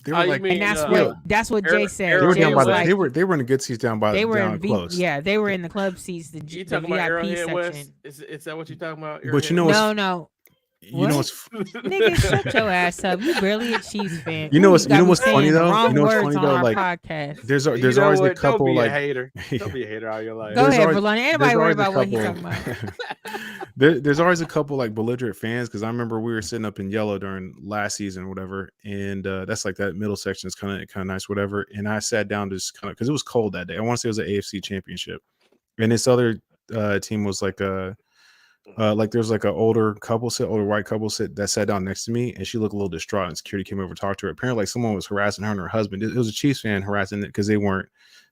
they Oh, were you like mean And yeah, that's what Jay said. they were Jay down by was the like, they were in the good seats down by they were down in close. they were in the club seats, the You the talking about VIP Arrowhead West? section. Is that what you talking about? But you Arrowhead know West? what's No. you know What? what's Nigga, shut your ass up. You barely a Chiefs fan. you know Ooh, what's got me what's funny saying the though? wrong You know what's words funny on though? our Like podcast. there's You know always a what? Don't couple be a like hater. yeah. Don't be a hater all your life. Go There's ahead, always Verlani. Anybody worry always a about what he couple talking about? there's always a couple like belligerent fans because I remember we were sitting up in yellow during last season or whatever, and that's like that middle section is kind of nice, whatever. And I sat down to just kind of because it was cold that day. I want to say it was an AFC championship, and this other team was like there's like an older white couple sit that sat down next to me, and she looked a little distraught. And security came over to talk to her. Apparently, like someone was harassing her and her husband. It was a Chiefs fan harassing it because they were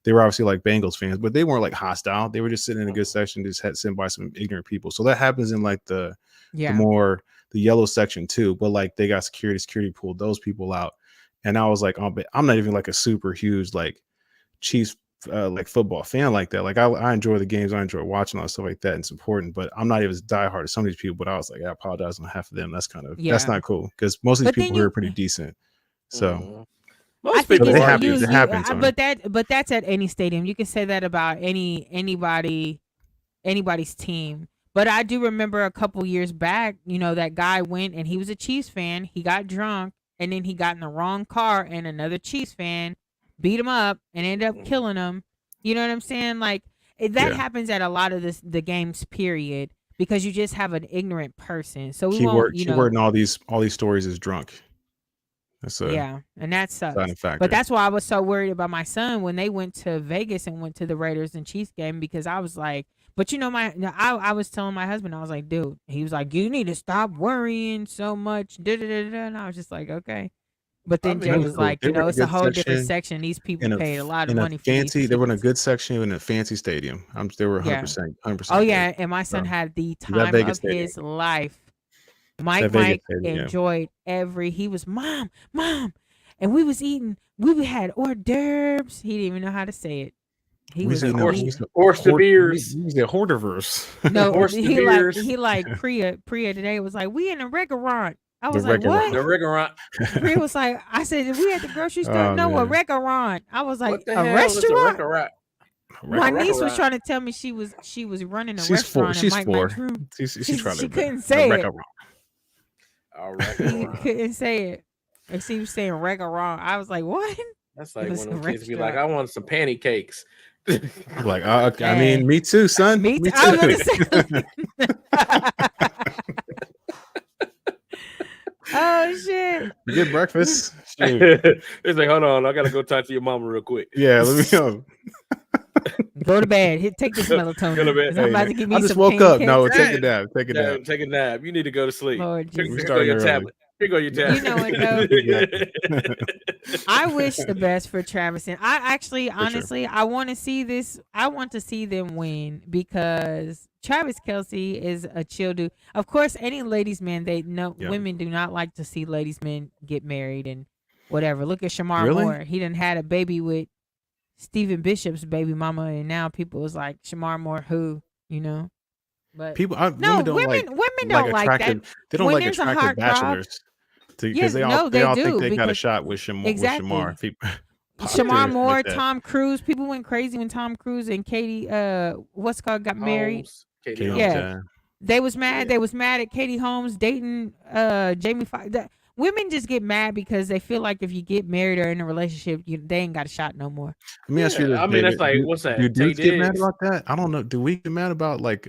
obviously like Bengals fans, but they weren't like hostile. They were just sitting in a good section, just had sitting by some ignorant people. So that happens in like the Yeah. the yellow section too. But like they got security pulled those people out, and I was like, oh, but I'm not even like a super huge like Chiefs like football fan like that. Like I enjoy the games, I enjoy watching all stuff like that, and it's important. But I'm not even as diehard as some of these people. But I was like, I apologize on behalf of them. That's Yeah. not cool because most of these But then people here you are pretty decent. So Mhm. I Most think but people it's it are happens. you It decent. you happens, Tony. but that's at any stadium. You can say that about anybody's team. But I do remember a couple years back, that guy went and he was a Chiefs fan. He got drunk and then he got in the wrong car and another Chiefs fan beat him up and ended up Mhm. killing him. You know what I'm saying? Like that Yeah. happens at a lot of the games period because you just have an ignorant person. So we won't, Keyword in all these stories is drunk. That's a yeah, and that sucks. deciding But factor. that's why I was so worried about my son when they went to Vegas and went to the Raiders and Chiefs game because I was like, but I was telling my husband, I was like, dude, he was like, you need to stop worrying so much. Da, da, da, da. And I was just like, okay. But I then That Jay was mean, was cool. like, They were in a it's a good whole different section section. These people paid a lot of in a money for these fancy. They were in a tickets. good section in a fancy stadium. They were Yeah. 100% Oh good. yeah, and my son So had the that time Vegas of stadium. his life. That Vegas Mike stadium. Yeah. enjoyed he was mom, and we was eating. We had hors d'oeuvres. He didn't even know how to say it. He We was was eating horse, we he used to horse de hoard. beers, We used to hoarderverse. no horse de beers, he like Priya today was like we in a restaurant. I The was like regular. what? the rigorant. Priya was like I said we at the grocery store. Oh No, a man, restaurant. I was like What the a hell is a restaurant. rigorant? My A regular. niece was rigorant. trying to tell me she was running a She's four. restaurant in She's Mike's 4. room. She's trying She to couldn't the say it. regular. A He rigorant. couldn't say it. And she was saying restaurant. I was like what? That's It like was when a them kids be like, restaurant. I want some pancakes. Like okay. I Hey. mean, me too, son. Me Me too. I was too. gonna say. Oh shit! Good breakfast. Shoot. It's like, hold on, I gotta go talk to your mama real quick. Yeah, let me go. Go to bed. Take this Go to melatonin bed. because I'm Hey, about man, to give I me just some woke up. No, pancakes. take a nap. Take a Yeah, nap. take a nap. You need to go to sleep. Lord Here, We Jesus. here go starting your early. tablet. Here go your tablet. You know what though? Exactly. I wish the best for Travis, and I actually, For sure. honestly, I want to see this. I want to see them win because Travis Kelsey is a chill dude. Of course, any ladies' man, they know Yeah. women do not like to see ladies' men get married and whatever. Look at Shamar Really? Moore. He done had a baby with Stephen Bishop's baby mama, and now people is like Shamar Moore, who But People, no, women don't like women don't like that. attractive. They don't When like there's a attractive hot crowd, bachelors because yes, they no, all think do they got a because shot with Shamar. exactly. People, Shamar politics Moore, like that. Tom Cruise. People went crazy when Tom Cruise and Katie, what's it called, got married. Holmes, Katie Katie Holmes. Holmes, Yeah, they was mad. Yeah. They was mad at Katie Holmes dating Jamie Foxx. Women just get mad because they feel like if you get married or in a relationship, they ain't got a shot no more. Let me ask you Yeah, this, I mean, that's David. like, what's that? Do Tay dudes get mad Diggs. about that? I don't know. Do we get mad about like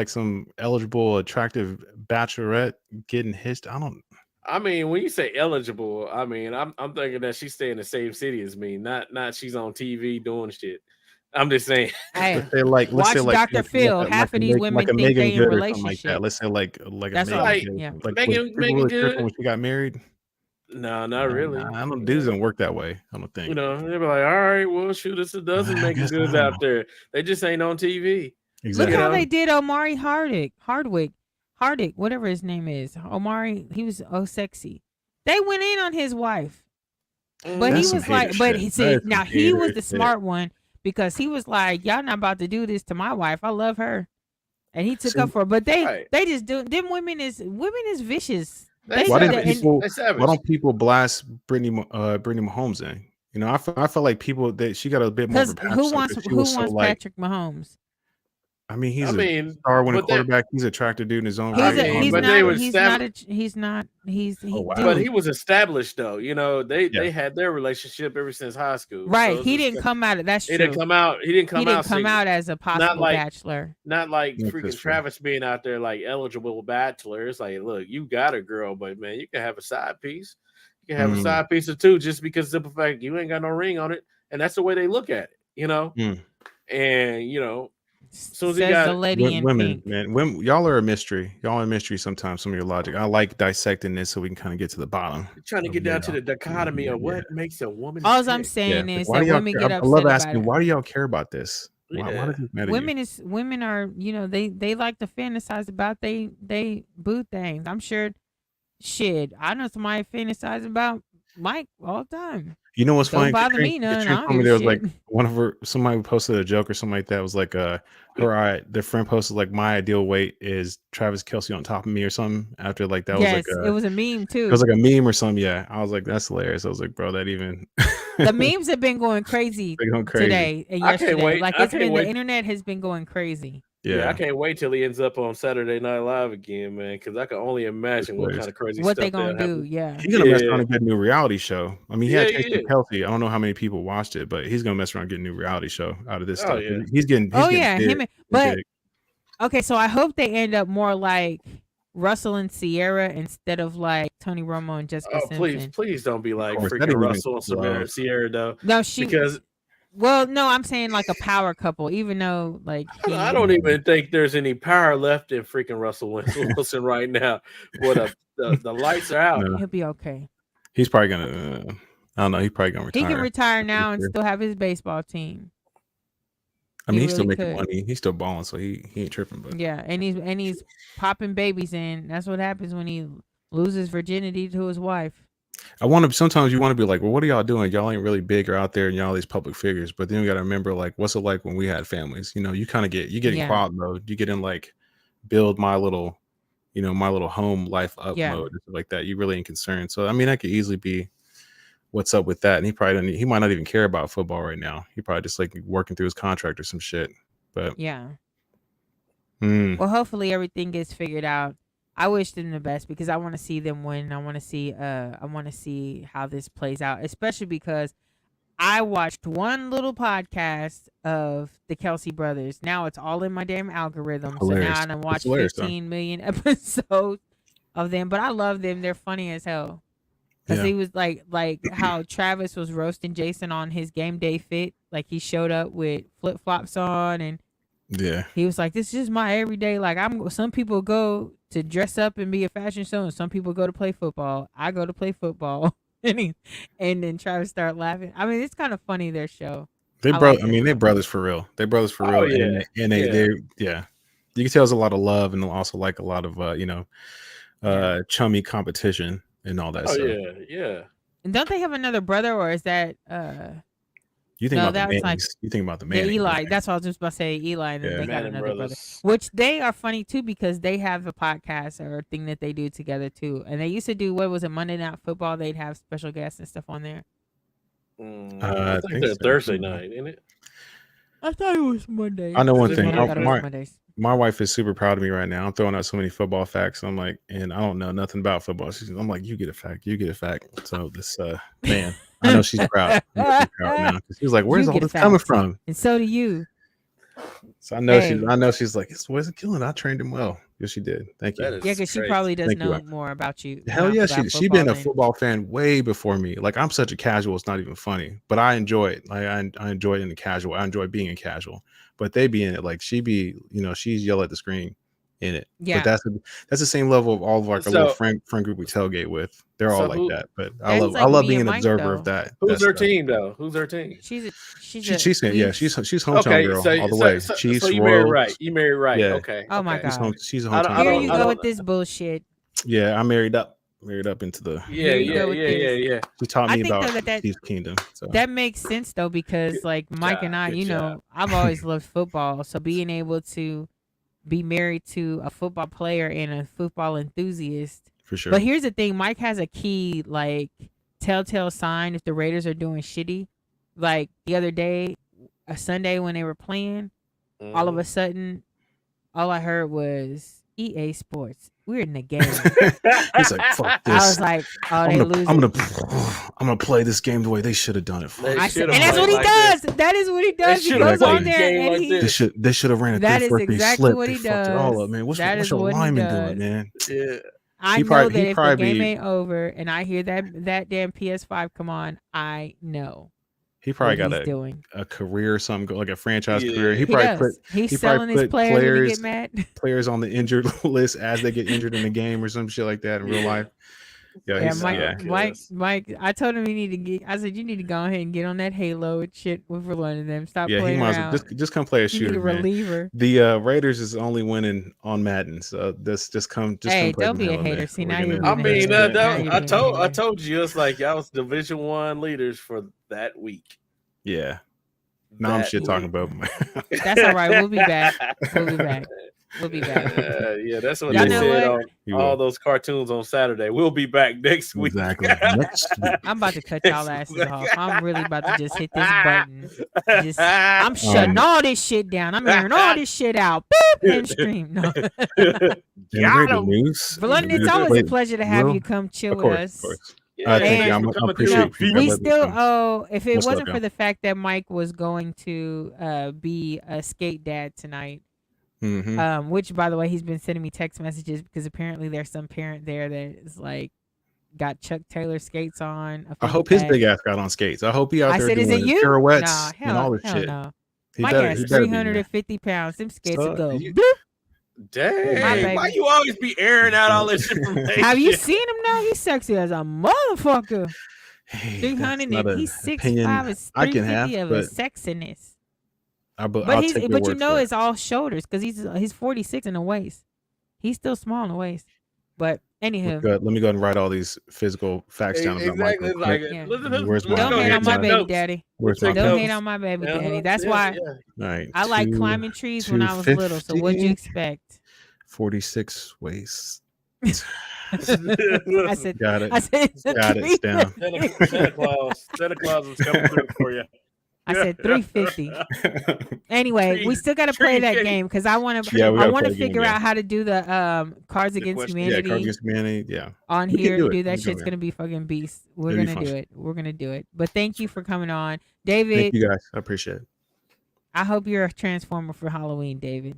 some eligible, attractive bachelorette getting hitched? I don't. I mean, when you say eligible, I mean, I'm thinking that she's staying in the same city as me, not she's on TV doing shit. I'm just saying. Hey, Let's watch say like Dr. Phil. Half of these women like a think Megan they in Good or something like that. relationship. Let's say like a That's Megan all. Like Good. Yeah. Like was people Megan really Good. tripping when she got married? No, not really. I don't. You Dudes know, don't work that way. I don't think. they be like, all right, well, shoot, it's a dozen I Megan guess I Goods don't out know. there. They just ain't on TV. Look Exactly. You how know, they did Omari Hardwick, whatever his name is. Omari, he was sexy. They went in on his wife, but Mhm. he That's some was like, hater but shit. he That said, is some now he was hater the shit. smart one because he was like, y'all not about to do this to my wife. I love her, and he took See, up for her. But Right. they just do them. Women is vicious. They why They didn't savage. people? They Why savage. don't people blast Brittany Mahomes in? You know, I felt like people that she got a bit more of because a pass on because she was so like. Patrick Mahomes? I mean, I he's a mean, star winning but they, quarterback. He's an attractive dude in his own I right. mean, He's but not they would he's stab. not he's Oh wow. But dude. he was established though. Yeah. They had their relationship ever since high school. Right. So He didn't come out. That's he true. didn't come out. He didn't come He didn't out come single. out as a possible like- bachelor. Not like That's freaking true. Travis being out there like eligible bachelor. It's like, look, you got a girl, but man, you can have a side piece. You can have a Mm. side piece or two just because of the simple fact you ain't got no ring on it, and that's the way they look at it. Mm. And soon as he Says the got lady in Women, pink. man, women, y'all are a mystery. Y'all are a mystery sometimes. Some of your logic. I like dissecting this so we can kind of get to the bottom. trying to of get it down all. to the dichotomy of Yeah. what makes a woman. All I'm tick. saying Yeah. is Why that do y'all women care? get I upset love about asking. it. Why do y'all care about this? Why Yeah. does this matter to you? Women are they like to fantasize about they boo things. I'm sure. Shit, I know somebody fantasize about Mike all the time. You know what's Don't funny? bother me none. I Katrina don't told me give a there was like shit. one of her somebody posted a joke or something like that. It was like their friend posted like my ideal weight is Travis Kelce on top of me or something. After like that was like Yes, it was a meme it was too. like a meme or something. Yeah. I was like, that's hilarious. I was like, bro, that even The memes have been going crazy they going crazy. today and I can't yesterday. wait. Like I it's can't been the wait. internet has been going crazy. Yeah, I Yeah. can't wait till he ends up on Saturday Night Live again, man. Because I can only imagine what Hilarious. kind of crazy What they stuff gonna that do? happens. Yeah. He's gonna mess Yeah, around and get a new reality show. I mean, he yeah, had he Jason is. Kelsey. I don't know how many people watched it, but he's gonna mess around and get a new reality show out of this Oh stuff. yeah. He's getting Oh big. yeah, him. Big. But okay, so I hope they end up more like Russell and Sierra instead of like Tony Romo and Jessica Oh please, Simpson. please don't be Of like course, that freaking ain't even Russell and yeah. Sierra though, No, she. because Well, no, I'm saying like a power couple. Even though like I don't even think there's any power left in freaking Russell Wilson right now. What the lights are out. No, he'll be okay. he's probably gonna. I don't know. He's probably gonna He retire. can retire now and Sure. still have his baseball team. I mean, He he's still really making could. money. He's still balling, so he ain't tripping. But Yeah, and he's popping babies in. That's what happens when he loses virginity to his wife. I want to. Sometimes you want to be like, well, what are y'all doing? Y'all ain't really big or out there, and y'all these public figures. But then you got to remember, like, what's it like when we had families? You know, you kind of get in Yeah. quiet mode. You get in like build my little, my little home life up Yeah. mode and stuff like that. You really ain't concerned. So I mean, that could easily be what's up with that. And he probably doesn't. He might not even care about football right now. He probably just like working through his contract or some shit. But Yeah. mm, Well, hopefully everything gets figured out. I wish them the best because I want to see them win. I want to see how this plays out, especially because I watched one little podcast of the Kelsey brothers. Now it's all in my damn algorithm. So hilarious. now I done It's watched hilarious, though. 15 million episodes of them. But I love them. They're funny as hell. Because Yeah. he was like how Travis was roasting Jason on his game day fit. Like he showed up with flip flops on and Yeah. he was like, "This is just my everyday. Like some people go to dress up and be a fashion show, and some people go to play football. I go to play football." and then Travis started laughing. I mean, it's kind of funny their show. They I bro. like I their mean, they show. brothers for real. They brothers for Oh real. yeah. And yeah. You can tell there's a lot of love and also like a lot of chummy competition and all that Oh stuff. yeah. And don't they have another brother, or is that You think No, about the that was like Mannings. You think about the yeah, Mannings. Eli? right? That's what I was just about to say, Eli. And then Yeah. they got Manning another brother, brothers. which they are funny too because they have a podcast or a thing that they do together too. And they used to do what was it, Monday Night Football? They'd have special guests and stuff on there. I think they're so. Thursday night, isn't it? I thought it was Monday. I know one Is it thing. Man, I Monday? thought it was Mondays. My wife is super proud of me right now. I'm throwing out so many football facts. I'm like, and I don't know nothing about football. I'm like, you get a fact. You get a fact. So this man, I know she's proud. I know she's proud now. She's like, where's You all get a this coming fact. from? And so do you. So I know Hey. she's like, this wasn't killing. I trained him well. Yes, she did. Thank you. That is Yeah, because she crazy. probably does Thank you, know wife. more about you. Hell yeah, about she been a than- football fan way before me. Like I'm such a casual, it's not even funny. But I enjoy it. Like I enjoy it in the casual. I enjoy being a casual. But they be in it. Like she be, she's yell at the screen in it. Yeah. But that's the same level of all of like a little So- friend group we tailgate with. They're all So like who- that. But That's I love like me being and an Mike, observer of though. that. Who's that their stuff. team though? Who's their team? She's She's hometown Okay, girl so all the so, way. so, Chiefs, so you married Royals. right. You married right. Yeah. Okay. Oh my okay. God. She's a I hometown don't- Here girl. you I go don't- with this bullshit. Yeah, I married up into the. Yeah, Here you go with this. yeah. She taught I me think, about though, that- Chiefs Kingdom. So That makes sense though because like Mike and I, Good job. I've always loved football. So being able to be married to a football player and a football enthusiast. for sure. But here's the thing, Mike has a key like telltale sign if the Raiders are doing shitty. Like the other day, a Sunday when they were playing, all of a sudden, all I heard was EA Sports. We're in the game. He's like, fuck I was this. like, oh, I'm they gonna, losing. I'm gonna play this game the way they should have done it. They I said, should've and that's played what he like does. this. That is what he does. He should've goes played on the there game and like he. this. They should have ran a That is 3-4-3 exactly slip. what They he fucked it all does. up, man. What's That your is what he lineman does. doing, man? Yeah. I He know probably- that he if the probably game be- ain't over and I hear that damn PS5 come on, I know He probably what got he's doing. a career or something, like a franchise Yeah. career. He He probably does. put He's he probably selling his put players when he players- get mad. players on the injured list as they get injured in the game or some shit like that in real Yeah. life. Yeah, Yeah, he's Mike, yeah. Mike. I told him he need to get. I said you need to go ahead and get on that Halo and shit with one of them. Stop Yeah, he playing might as well around. just come play a You need shooter, a man. reliever. The Raiders is only winning on Madden, so just come Hey, play don't some be a Halo, man. hater. See, We're now you're gonna. I being a mean, hater. Now you're I being a hater. told you it's like y'all was Division 1 leaders for that week. Yeah. Now I'm shit talking about. That's all right. We'll be back. We'll be back. We'll be back. Yeah, that's what Y'all they know said what? on all those cartoons on Saturday. We'll be back next week. Exactly. Next week. I'm about to cut y'all asses off. I'm really about to just hit this button. I'm shutting all this shit down. I'm airing all this shit out. Boop, and stream. No. Got news. But London, it's always a pleasure to have you come chill with us. Of course. Yeah, thank you. I appreciate you. We still if it What's wasn't up, for the fact that Mike was going to be a skate dad tonight. Which by the way, he's been sending me text messages because apparently there's some parent there that is like got Chuck Taylor skates on. I hope his big ass got on skates. I hope he out there doing pirouettes and all this shit. No. Mike has 350 pounds. Them skates will go. Dang, why you always be airing out all this information? Have you seen him now? He's sexy as a motherfucker. 300 and he's 6'5" is 350 of his sexiness. But you know it's all shoulders because he's 46 in the waist. He's still small in the waist. But anywho, let me go ahead and write all these physical facts down about Mike. Don't hate on my baby daddy. Don't hate on my baby daddy. That's why I like climbing trees when I was little. So what'd you expect? 46 waist. I said, got it. I said, got it. It's down. Santa Claus is coming through for you. I said 350. Anyway, we still got to play that game because I want to. I want to figure out how to do the Cards Against Humanity. Yeah, Cards Against Humanity. Yeah. On here, do that shit's gonna be fucking beast. We're gonna do it. We're gonna do it. But thank you for coming on, David. Thank you guys. I appreciate it. I hope you're a Transformer for Halloween, David.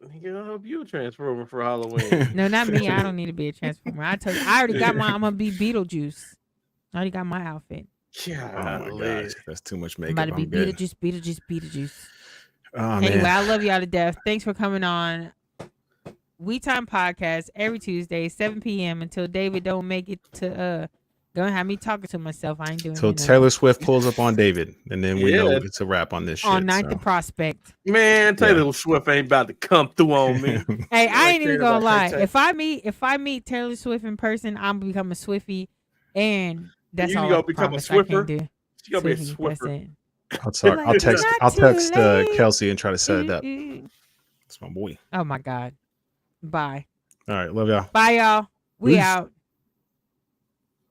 I hope you a Transformer for Halloween. No, not me. I don't need to be a Transformer. I told you, I already got my. I'm gonna be Beetlejuice. I already got my outfit. Yeah, oh my gosh, that's too much makeup. I'm about to be Beetlejuice. Oh, anyway, man. I love y'all to death. Thanks for coming on. We Time Podcast every Tuesday, 7 p.m. until David don't make it to gonna have me talking to myself. I ain't doing it. So Taylor Swift pulls up on David, and then we know it's a wrap on this shit. On 9th and Prospect. Man, Taylor Swift ain't about to come through on me. Hey, I ain't even gonna lie. If I meet Taylor Swift in person, I'm gonna become a Swiftie, and that's all. You gonna become a Swiffer? She gonna be a Swiffer. I'll text Kelsey and try to set it up. That's my boy. Oh my God. Bye. All right, love y'all. Bye y'all. We Peace. out.